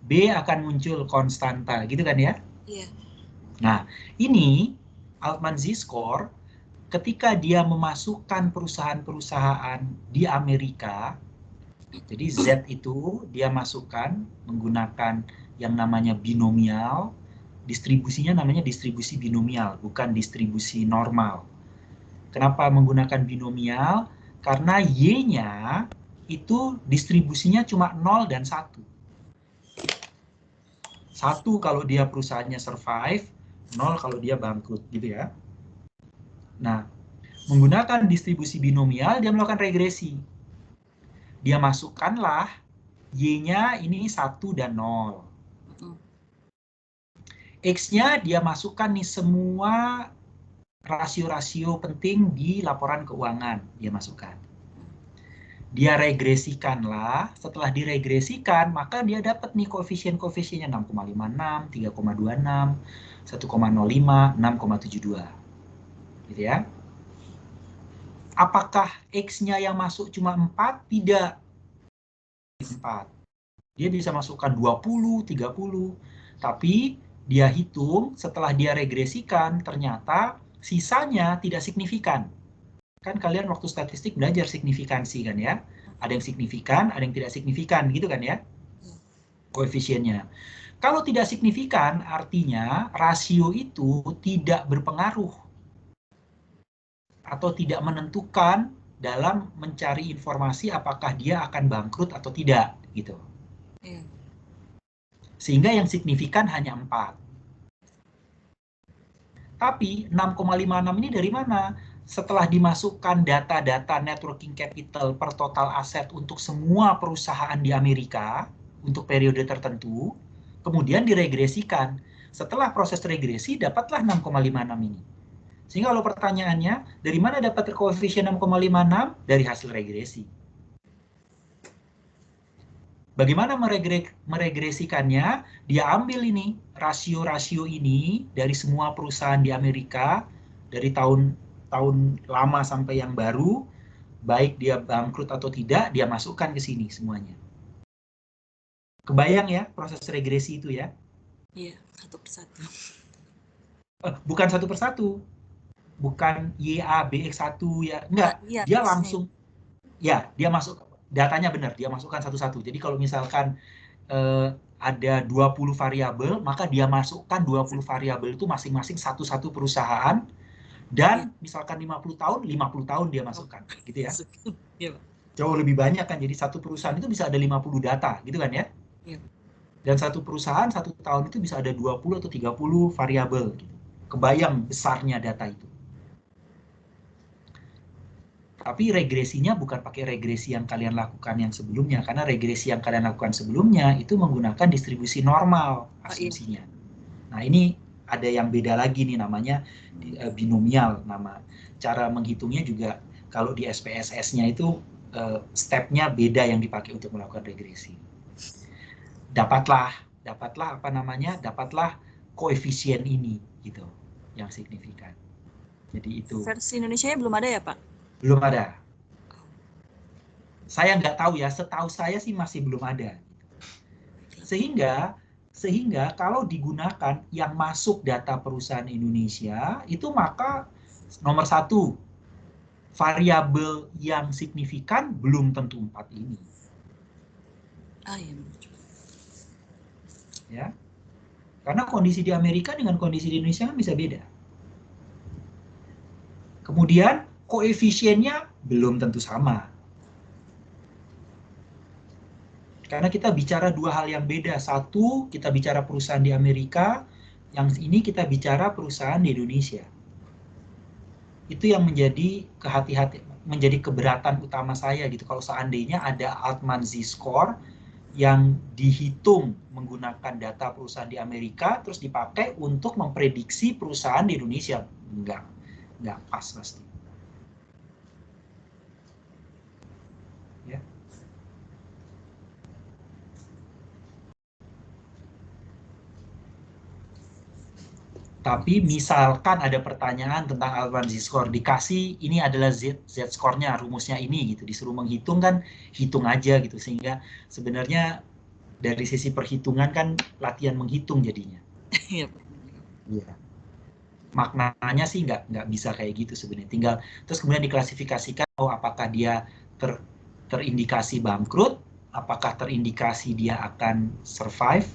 B akan muncul konstanta gitu kan ya? Iya. Nah, ini Altman Z-score ketika dia memasukkan perusahaan-perusahaan di Amerika, jadi Z itu dia masukkan menggunakan yang namanya binomial, distribusinya namanya distribusi binomial, bukan distribusi normal. Kenapa menggunakan binomial? Karena Y-nya itu distribusinya cuma 0 dan 1. 1 kalau dia perusahaannya survive, 0 kalau dia bangkrut gitu ya. Nah, menggunakan distribusi binomial dia melakukan regresi. Dia masukkanlah Y-nya ini 1 dan 0. X-nya dia masukkan nih semua rasio-rasio penting di laporan keuangan, dia masukkan. Dia regresikanlah, setelah diregresikan, maka dia dapat nih koefisien-koefisiennya 6,56, 3,26, 1,05, 6,72. Gitu ya. Apakah X-nya yang masuk cuma 4? Tidak. 4. Dia bisa masukkan 20, 30, tapi dia hitung setelah dia regresikan ternyata sisanya tidak signifikan. Kan kalian waktu statistik belajar signifikansi kan ya? Ada yang signifikan, ada yang tidak signifikan gitu kan ya? Koefisiennya. Kalau tidak signifikan artinya rasio itu tidak berpengaruh atau tidak menentukan dalam mencari informasi apakah dia akan bangkrut atau tidak gitu. Sehingga yang signifikan hanya 4. Tapi 6,56 ini dari mana? Setelah dimasukkan data-data net working capital per total aset untuk semua perusahaan di Amerika untuk periode tertentu, kemudian diregresikan. Setelah proses regresi, dapatlah 6,56 ini. Sehingga kalau pertanyaannya, dari mana dapat koefisien 6,56? Dari hasil regresi. Bagaimana meregresikannya? Dia ambil ini, rasio-rasio ini dari semua perusahaan di Amerika, dari tahun lama sampai yang baru, baik dia bangkrut atau tidak, dia masukkan ke sini semuanya. Kebayang ya proses regresi itu ya? Iya, satu persatu. Bukan satu persatu. Bukan YA, BX1 ya. Enggak, Iya, dia langsung, ya dia masuk. datanya benar, dia masukkan satu-satu. Jadi kalau misalkan ada 20 variabel, maka dia masukkan 20 variabel itu masing-masing satu-satu perusahaan, dan misalkan 50 tahun, 50 tahun dia masukkan, gitu ya. Jauh lebih banyak kan, jadi satu perusahaan itu bisa ada 50 data, gitu kan ya. Dan satu perusahaan, satu tahun itu bisa ada 20 atau 30 variabel, gitu. Kebayang besarnya data itu. Tapi regresinya bukan pakai regresi yang kalian lakukan yang sebelumnya, karena regresi yang kalian lakukan sebelumnya itu menggunakan distribusi normal asumsinya. Nah, ini ada yang beda lagi nih, namanya binomial. Nama cara menghitungnya juga kalau di SPSS-nya itu step-nya beda yang dipakai untuk melakukan regresi. Dapatlah apa namanya? Dapatlah koefisien ini gitu yang signifikan. Jadi itu. Versi Indonesia belum ada ya, Pak? Belum ada. Saya nggak tahu ya, setahu saya sih masih belum ada. Sehingga kalau digunakan yang masuk data perusahaan Indonesia, itu maka nomor 1, variabel yang signifikan belum tentu 4 ini. Ya. Karena kondisi di Amerika dengan kondisi di Indonesia kan bisa beda. Kemudian koefisiennya belum tentu sama. Karena kita bicara dua hal yang beda. Satu, kita bicara perusahaan di Amerika, yang ini kita bicara perusahaan di Indonesia. Itu yang menjadi menjadi keberatan utama saya gitu. Kalau seandainya ada Altman Z-score yang dihitung menggunakan data perusahaan di Amerika, terus dipakai untuk memprediksi perusahaan di Indonesia. Enggak pas pasti. Ya. Tapi misalkan ada pertanyaan tentang Altman Z-score, dikasih ini adalah Z-score-nya, rumusnya ini gitu, disuruh menghitung kan, hitung aja gitu, sehingga sebenarnya dari sisi perhitungan kan latihan menghitung jadinya. Iya. Maknanya sih nggak bisa kayak gitu sebenarnya. Tinggal terus kemudian diklasifikasikan, oh apakah dia terindikasi bangkrut, apakah terindikasi dia akan survive,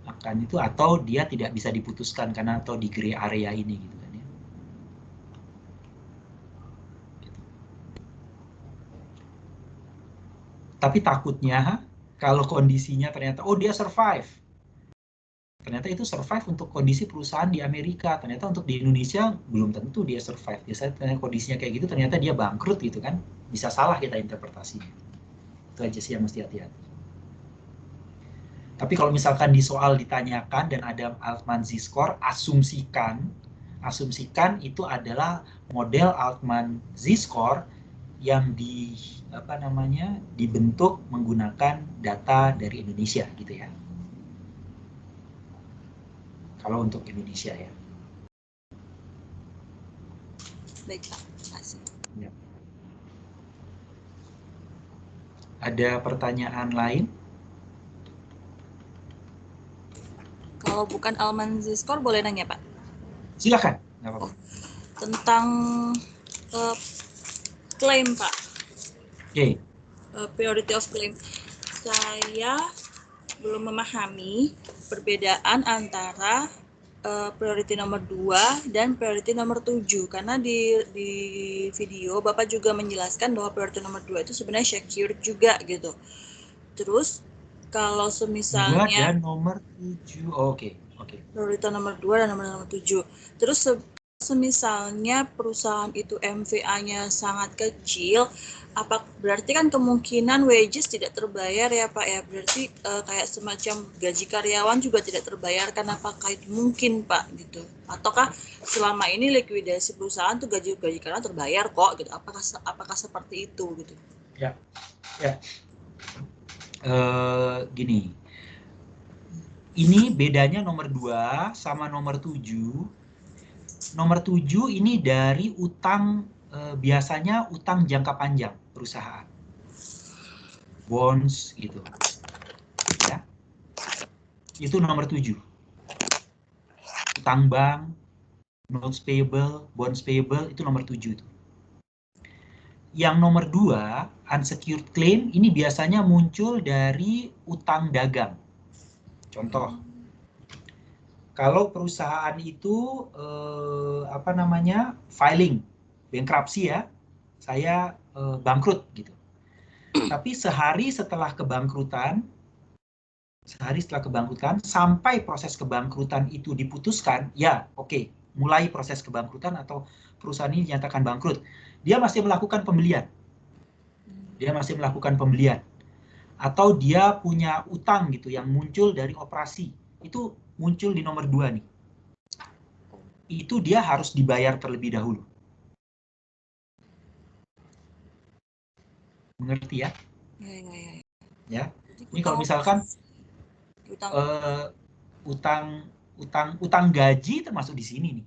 akan itu, atau dia tidak bisa diputuskan karena atau di gray area ini gitu kan ya. Tapi takutnya kalau kondisinya ternyata oh dia survive. Ternyata itu survive untuk kondisi perusahaan di Amerika, ternyata untuk di Indonesia belum tentu dia survive. Biasanya kondisinya kayak gitu ternyata dia bangkrut gitu kan. Bisa salah kita interpretasinya. Itu aja sih yang mesti hati-hati. Tapi kalau misalkan di soal ditanyakan dan ada Altman Z-score, asumsikan itu adalah model Altman Z-score yang dibentuk menggunakan data dari Indonesia gitu ya. Kalau untuk Indonesia ya. Baik, Pak. Terima kasih. Ya. Ada pertanyaan lain? Kalau bukan Altman Z-score boleh nanya, Pak? Silakan. Nggak apa-apa. Tentang klaim, Pak. Oke. Priority of claim. Saya belum memahami perbedaan antara priority nomor 2 dan priority nomor 7. Karena di video Bapak juga menjelaskan bahwa priority nomor 2 itu sebenarnya secure juga gitu. Terus kalau semisalnya 2 dan nomor 7. Oke. Priority nomor 2 dan nomor 7. Terus semisalnya perusahaan itu MVA-nya sangat kecil, berarti kan kemungkinan wages tidak terbayar ya Pak ya, berarti kayak semacam gaji karyawan juga tidak terbayar, kan apakah itu mungkin Pak gitu, ataukah selama ini likuidasi perusahaan tuh gaji karyawan terbayar kok gitu, apakah seperti itu gitu? Ya. Gini, ini bedanya nomor 2 sama nomor 7. Nomor 7 ini dari utang, biasanya utang jangka panjang perusahaan. Bonds gitu. Ya. Itu nomor 7. Utang bank, notes payable, bonds payable, itu nomor 7 itu. yang nomor 2, unsecured claim, ini biasanya muncul dari utang dagang. Contoh, kalau perusahaan itu filing bankruptsi ya, saya bangkrut gitu. Tapi sehari setelah kebangkrutan sampai proses kebangkrutan itu diputuskan, ya oke, mulai proses kebangkrutan atau perusahaan ini dinyatakan bangkrut, dia masih melakukan pembelian. Atau dia punya utang gitu yang muncul dari operasi, itu muncul di nomor 2 nih. Itu dia harus dibayar terlebih dahulu. Mengerti ya? Ya. Ini kalau misalkan utang gaji termasuk di sini nih.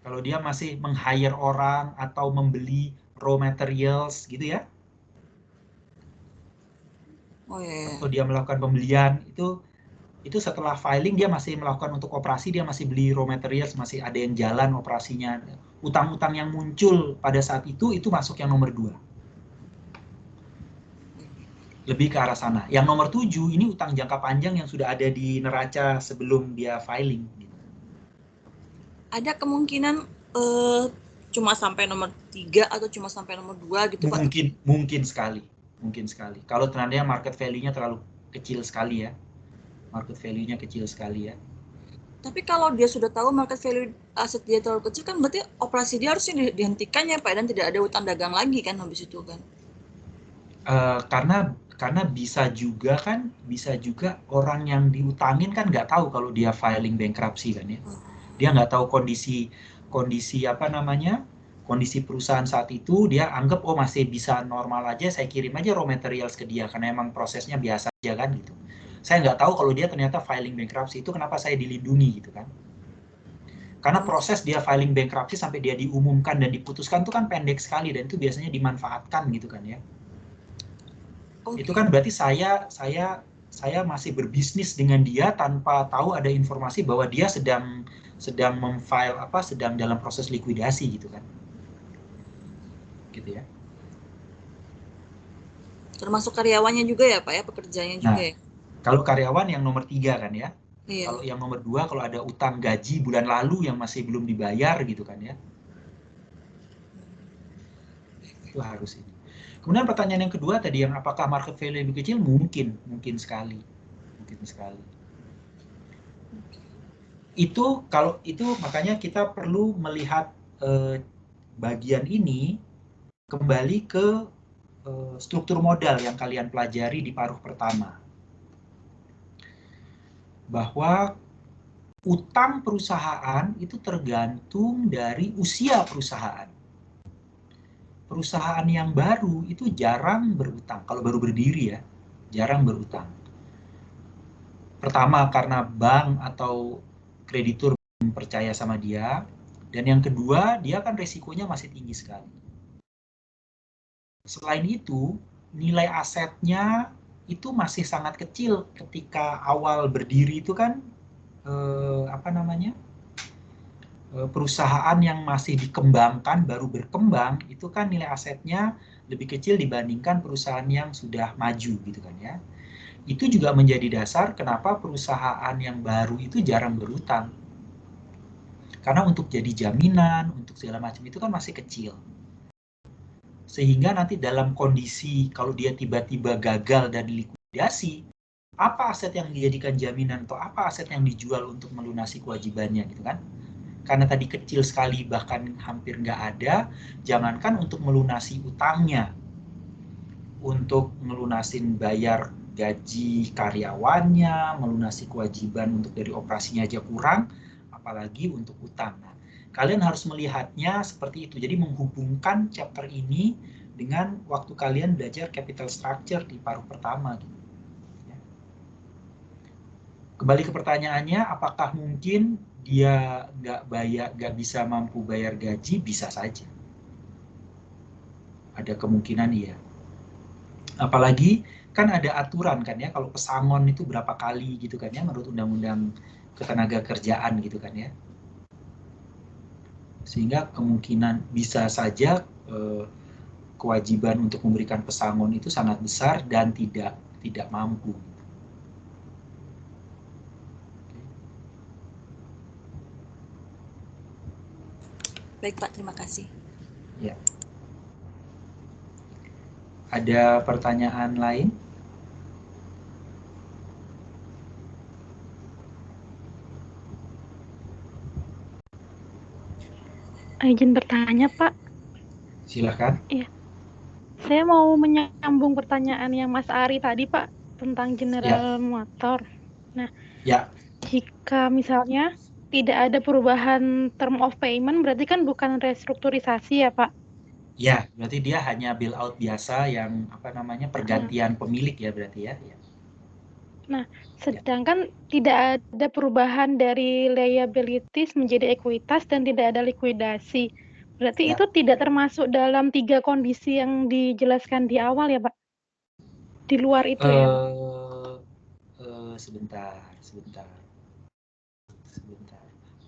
Kalau dia masih meng-hire orang atau membeli raw materials gitu ya. Atau dia melakukan pembelian, itu setelah filing dia masih melakukan untuk operasi, dia masih beli raw materials, masih ada yang jalan operasinya. Utang-utang yang muncul pada saat itu masuk yang nomor 2. Lebih ke arah sana. Yang nomor 7 ini utang jangka panjang yang sudah ada di neraca sebelum dia filing. Ada kemungkinan cuma sampai nomor 3 atau cuma sampai nomor 2 gitu Pak? Mungkin sekali. Kalau ternyata market value-nya terlalu kecil sekali ya. Tapi kalau dia sudah tahu market value aset dia terlalu kecil kan berarti operasi dia harusnya dihentikan ya Pak, dan tidak ada utang dagang lagi kan habis itu kan? Karena bisa juga orang yang diutangin kan nggak tahu kalau dia filing bankruptcy kan ya. Dia nggak tahu kondisi kondisi perusahaan saat itu, dia anggap masih bisa normal aja, saya kirim aja raw materials ke dia karena emang prosesnya biasa aja kan gitu. Saya nggak tahu kalau dia ternyata filing bankruptcy, itu kenapa saya dilindungi gitu kan. Karena proses dia filing bankruptcy sampai dia diumumkan dan diputuskan itu kan pendek sekali, dan itu biasanya dimanfaatkan gitu kan ya. Itu kan berarti saya masih berbisnis dengan dia tanpa tahu ada informasi bahwa dia sedang memfile sedang dalam proses likuidasi gitu kan. Gitu ya. Termasuk karyawannya juga ya Pak ya, pekerjaannya juga ya? Kalau karyawan yang nomor 3 kan ya. Iya. Kalau yang nomor 2 kalau ada utang gaji bulan lalu yang masih belum dibayar gitu kan ya. Itu harus ini. Kemudian pertanyaan yang kedua tadi, yang apakah market value lebih kecil? Mungkin sekali. Kalau itu makanya kita perlu melihat bagian ini kembali ke struktur modal yang kalian pelajari di paruh pertama. Bahwa utang perusahaan itu tergantung dari usia perusahaan. Perusahaan yang baru itu jarang berutang. Kalau baru berdiri ya, jarang berutang. Pertama karena bank atau kreditur belum percaya sama dia. Dan yang kedua, dia kan resikonya masih tinggi sekali. Selain itu, nilai asetnya itu masih sangat kecil ketika awal berdiri itu kan perusahaan yang masih dikembangkan, baru berkembang, itu kan nilai asetnya lebih kecil dibandingkan perusahaan yang sudah maju gitu kan ya. Itu juga menjadi dasar kenapa perusahaan yang baru itu jarang berutang. Karena untuk jadi jaminan, untuk segala macam itu kan masih kecil. Sehingga nanti dalam kondisi kalau dia tiba-tiba gagal dan likuidasi, apa aset yang dijadikan jaminan atau apa aset yang dijual untuk melunasi kewajibannya gitu kan. Karena tadi kecil sekali bahkan hampir nggak ada, jangankan untuk melunasi utangnya, untuk melunasin bayar gaji karyawannya, melunasi kewajiban untuk dari operasinya aja kurang, apalagi untuk utang. Nah, kalian harus melihatnya seperti itu. Jadi menghubungkan chapter ini dengan waktu kalian belajar capital structure di paruh pertama. Gitu. Kembali ke pertanyaannya, apakah mungkin dia nggak bisa mampu bayar gaji? Bisa saja. Ada kemungkinan iya. Apalagi kan ada aturan kan ya, kalau pesangon itu berapa kali gitu kan ya, menurut undang-undang ketenaga kerjaan gitu kan ya. Sehingga kemungkinan bisa saja kewajiban untuk memberikan pesangon itu sangat besar dan tidak mampu. Baik Pak, terima kasih. Ya. Ada pertanyaan lain? Izin bertanya, Pak. Silakan. Iya. Saya mau menyambung pertanyaan yang Mas Ari tadi, Pak, tentang General Motor. Nah, ya. Jika misalnya tidak ada perubahan term of payment, berarti kan bukan restrukturisasi ya, Pak? Ya, berarti dia hanya bailout biasa yang pergantian pemilik ya berarti ya. Nah, sedangkan tidak ada perubahan dari liabilities menjadi ekuitas dan tidak ada likuidasi. Berarti itu tidak termasuk dalam 3 kondisi yang dijelaskan di awal ya, Pak? Di luar itu ya, Pak? Sebentar.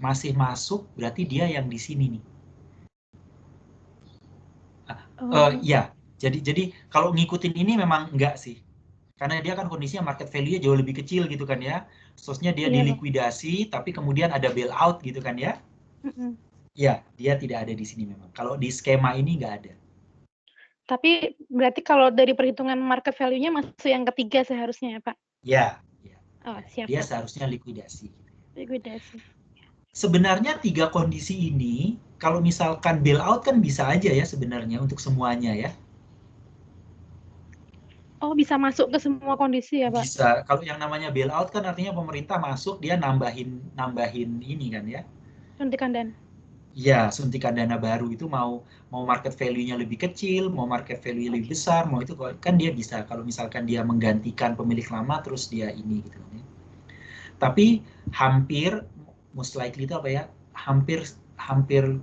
Masih masuk, berarti dia yang di sini nih. Ya, jadi kalau ngikutin ini memang enggak sih. Karena dia kan kondisinya market value-nya jauh lebih kecil gitu kan ya. Sosnya dia dilikuidasi, tapi kemudian ada bailout gitu kan ya. Ya, dia tidak ada di sini memang. Kalau di skema ini nggak ada. Tapi berarti kalau dari perhitungan market value-nya masuk yang ketiga seharusnya ya, Pak? Ya. Oh, siap, dia Pak. Seharusnya likuidasi. Likuidasi. Sebenarnya 3 kondisi ini, kalau misalkan bailout kan bisa aja ya sebenarnya untuk semuanya ya. Oh, bisa masuk ke semua kondisi ya, Pak? Bisa. Kalau yang namanya bailout kan artinya pemerintah masuk, dia nambahin ini kan ya. Suntikan dana. Ya, suntikan dana baru itu mau market value-nya lebih kecil, mau market value lebih besar, mau itu kan dia bisa. Kalau misalkan dia menggantikan pemilik lama terus dia ini gitu kan ya. Tapi hampir most likely itu apa ya? Hampir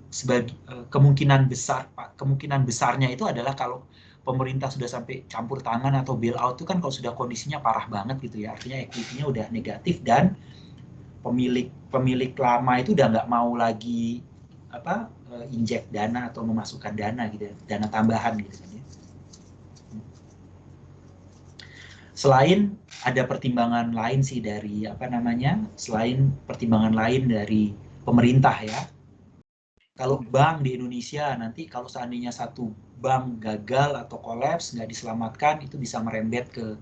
sebagai kemungkinan besar, Pak. Kemungkinan besarnya itu adalah kalau pemerintah sudah sampai campur tangan atau bailout itu kan kalau sudah kondisinya parah banget gitu ya. Artinya equity-nya udah negatif dan pemilik lama itu udah nggak mau lagi injek dana atau memasukkan dana gitu ya, dana tambahan gitu kan ya. Selain ada pertimbangan lain sih dari selain pertimbangan lain dari pemerintah ya. Kalau bank di Indonesia nanti kalau seandainya satu bank gagal atau kolaps nggak diselamatkan, itu bisa merembet ke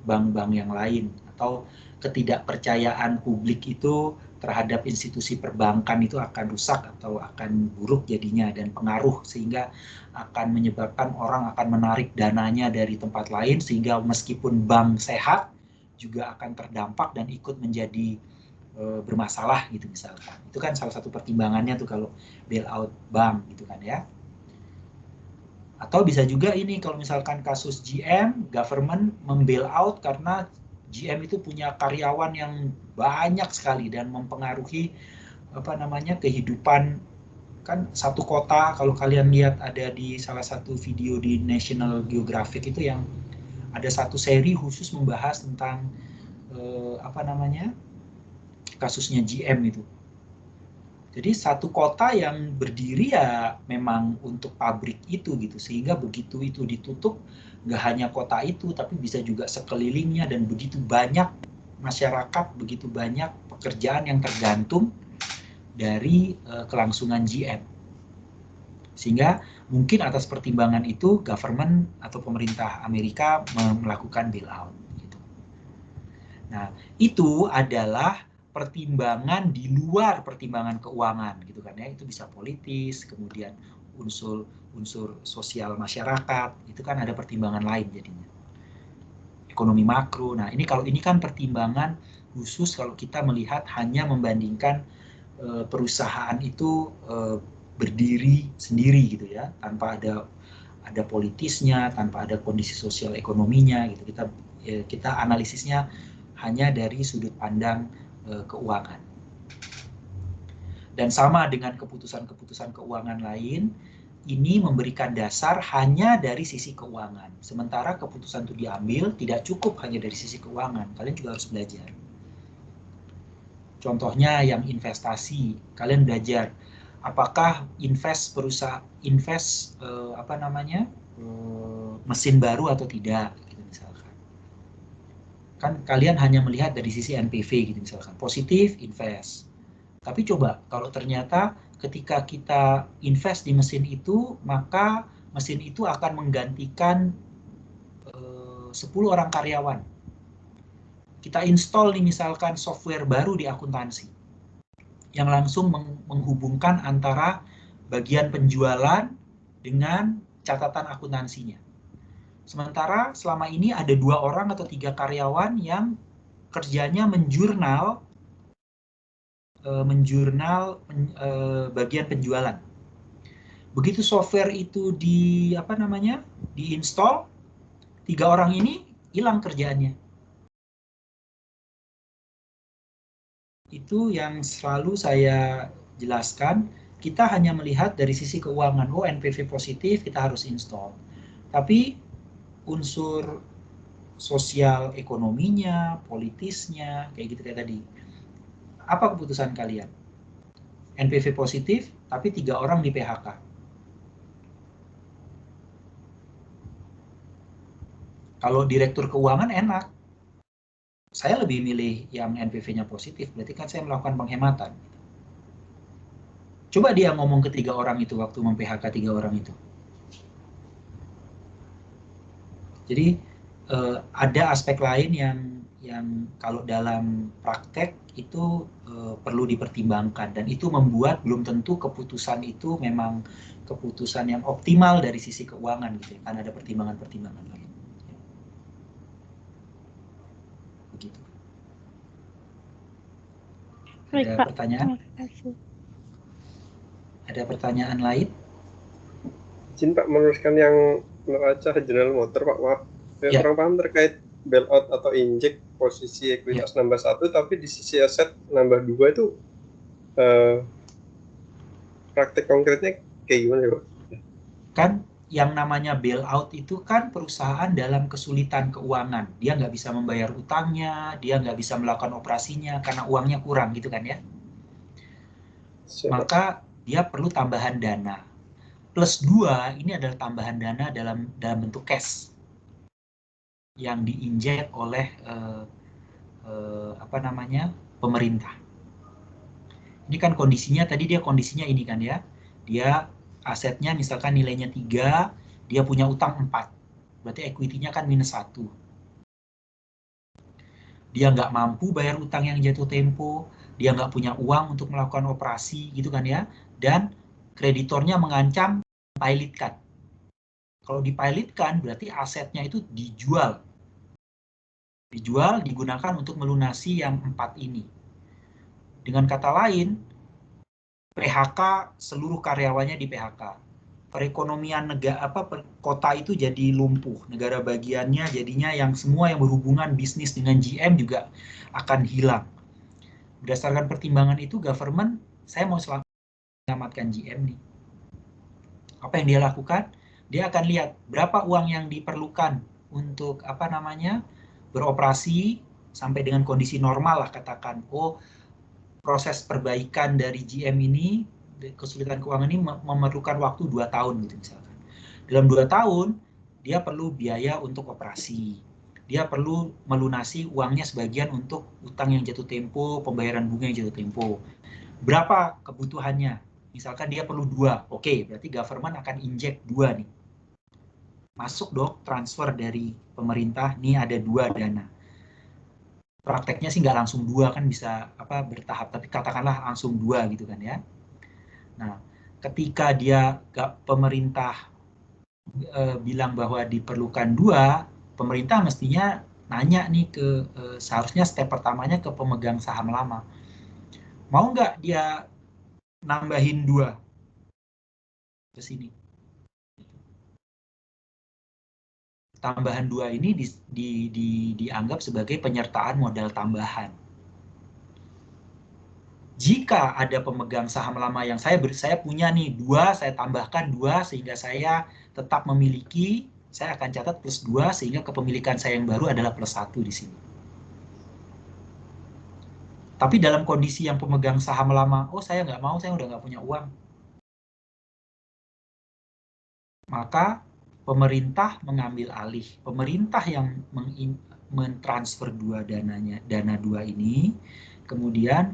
bank-bank yang lain, atau ketidakpercayaan publik itu terhadap institusi perbankan itu akan rusak atau akan buruk jadinya dan pengaruh, sehingga akan menyebabkan orang akan menarik dananya dari tempat lain, sehingga meskipun bank sehat juga akan terdampak dan ikut menjadi bermasalah gitu misalkan. Itu kan salah satu pertimbangannya tuh kalau bailout bank gitu kan ya. Atau bisa juga ini kalau misalkan kasus GM, government membailout karena GM itu punya karyawan yang banyak sekali dan mempengaruhi kehidupan kan satu kota. Kalau kalian lihat ada di salah satu video di National Geographic itu yang ada satu seri khusus membahas tentang kasusnya GM itu. Jadi satu kota yang berdiri ya memang untuk pabrik itu gitu, sehingga begitu itu ditutup nggak hanya kota itu tapi bisa juga sekelilingnya, dan begitu banyak masyarakat, begitu banyak pekerjaan yang tergantung dari kelangsungan GM. Sehingga mungkin atas pertimbangan itu government atau pemerintah Amerika melakukan bailout gitu. Nah, itu adalah pertimbangan di luar pertimbangan keuangan gitu kan ya. Itu bisa politis, kemudian unsur sosial masyarakat, itu kan ada pertimbangan lain jadinya. Ekonomi makro. Nah, kalau ini kan pertimbangan khusus kalau kita melihat hanya membandingkan perusahaan itu berdiri sendiri gitu ya, tanpa ada politisnya, tanpa ada kondisi sosial ekonominya gitu. Kita analisisnya hanya dari sudut pandang keuangan. Dan sama dengan keputusan-keputusan keuangan lain, ini memberikan dasar hanya dari sisi keuangan. Sementara keputusan itu diambil tidak cukup hanya dari sisi keuangan. Kalian juga harus belajar. Contohnya yang investasi, kalian belajar apakah mesin baru atau tidak, gitu misalkan. Kan kalian hanya melihat dari sisi NPV gitu misalkan, positif invest. Tapi coba kalau ternyata ketika kita invest di mesin itu, maka mesin itu akan menggantikan 10 orang karyawan. Kita install nih misalkan software baru di akuntansi yang langsung menghubungkan antara bagian penjualan dengan catatan akuntansinya. Sementara selama ini ada 2 orang atau 3 karyawan yang kerjanya menjurnal bagian penjualan. Begitu software itu diinstal, 3 orang ini hilang kerjaannya. Itu yang selalu saya jelaskan, kita hanya melihat dari sisi keuangan, oh NPV positif, kita harus install. Tapi unsur sosial ekonominya, politisnya, kayak gitu kayak tadi. Apa keputusan kalian? NPV positif, tapi 3 orang di PHK. Kalau direktur keuangan enak. Saya lebih milih yang NPV-nya positif, berarti kan saya melakukan penghematan. Coba dia ngomong ke 3 orang itu waktu mem-PHK 3 orang itu. Jadi ada aspek lain yang kalau dalam praktek itu perlu dipertimbangkan, dan itu membuat belum tentu keputusan itu memang keputusan yang optimal dari sisi keuangan gitu, kan ada pertimbangan-pertimbangan lain. Begitu. Baik, Ada Pak. pertanyaan? Terima kasih. Ada pertanyaan lain? Izin Pak meneruskan yang neraca General Motor Pak, maaf. Saya kurang paham terkait bailout atau injek, posisi ekuitas nambah 1, tapi di sisi aset nambah 2 itu praktek konkretnya kayak gimana ya Pak? Kan yang namanya bailout itu kan perusahaan dalam kesulitan keuangan. Dia nggak bisa membayar utangnya, dia nggak bisa melakukan operasinya karena uangnya kurang gitu kan ya. Maka dia perlu tambahan dana. Plus 2 ini adalah tambahan dana dalam bentuk cash yang diinjek oleh pemerintah. Ini kan kondisinya tadi kondisinya ini kan ya. Dia asetnya misalkan nilainya 3, dia punya utang 4. Berarti equity-nya kan minus 1. Dia nggak mampu bayar utang yang jatuh tempo, dia nggak punya uang untuk melakukan operasi gitu kan ya. Dan kreditornya mengancam pilotkan. Kalau dipilotkan berarti asetnya itu dijual. Dijual digunakan untuk melunasi yang 4 ini. Dengan kata lain, PHK seluruh karyawannya di PHK. Perekonomian kota itu jadi lumpuh. Negara bagiannya jadinya yang semua yang berhubungan bisnis dengan GM juga akan hilang. Berdasarkan pertimbangan itu, government, saya mau selamatkan GM nih. Apa yang dia lakukan? Dia akan lihat berapa uang yang diperlukan untuk beroperasi sampai dengan kondisi normal lah katakan. Oh, proses perbaikan dari GM ini, kesulitan keuangan ini memerlukan waktu 2 tahun gitu misalkan. Dalam 2 tahun dia perlu biaya untuk operasi. Dia perlu melunasi uangnya sebagian untuk utang yang jatuh tempo, pembayaran bunga yang jatuh tempo. Berapa kebutuhannya? Misalkan dia perlu 2, oke, berarti government akan injek 2 nih. Masuk dong transfer dari pemerintah, nih ada 2 dana. Prakteknya sih nggak langsung 2 kan bisa bertahap, tapi katakanlah langsung 2 gitu kan ya. Nah, ketika pemerintah bilang bahwa diperlukan 2, pemerintah mestinya nanya nih seharusnya step pertamanya ke pemegang saham lama. Mau nggak dia nambahin 2 ke sini? Tambahan 2 ini dianggap sebagai penyertaan modal tambahan. Jika ada pemegang saham lama yang saya punya nih 2, saya tambahkan 2 sehingga saya tetap memiliki, saya akan catat plus 2 sehingga kepemilikan saya yang baru adalah plus 1 di sini. Tapi dalam kondisi yang pemegang saham lama, oh saya nggak mau, saya udah nggak punya uang, maka pemerintah mengambil alih. Pemerintah yang mentransfer dana dua ini, kemudian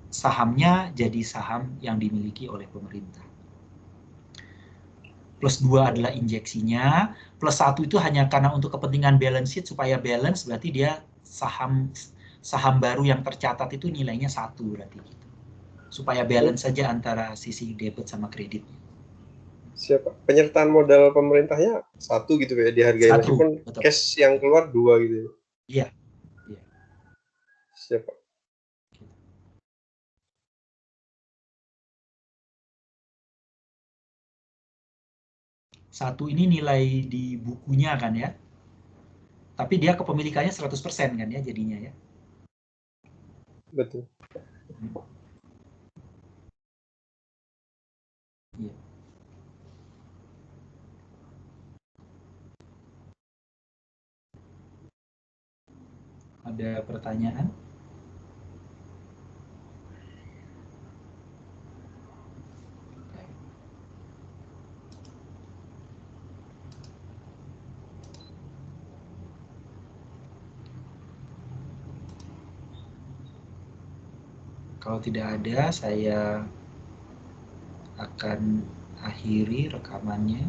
sahamnya jadi saham yang dimiliki oleh pemerintah. Plus 2 adalah injeksinya, plus 1 itu hanya karena untuk kepentingan balance sheet, supaya balance berarti dia saham baru yang tercatat itu nilainya 1 berarti gitu. Supaya balance saja antara sisi debit sama kredit. Siapa? Penyertaan modal pemerintahnya 1 gitu ya dihargai, meskipun betul. cash yang keluar 2 gitu. Iya. Siapa? Satu ini nilai di bukunya kan ya. Tapi dia kepemilikannya 100% kan ya jadinya ya. Betul. Iya. Ada pertanyaan? Kalau tidak ada, saya akan akhiri rekamannya.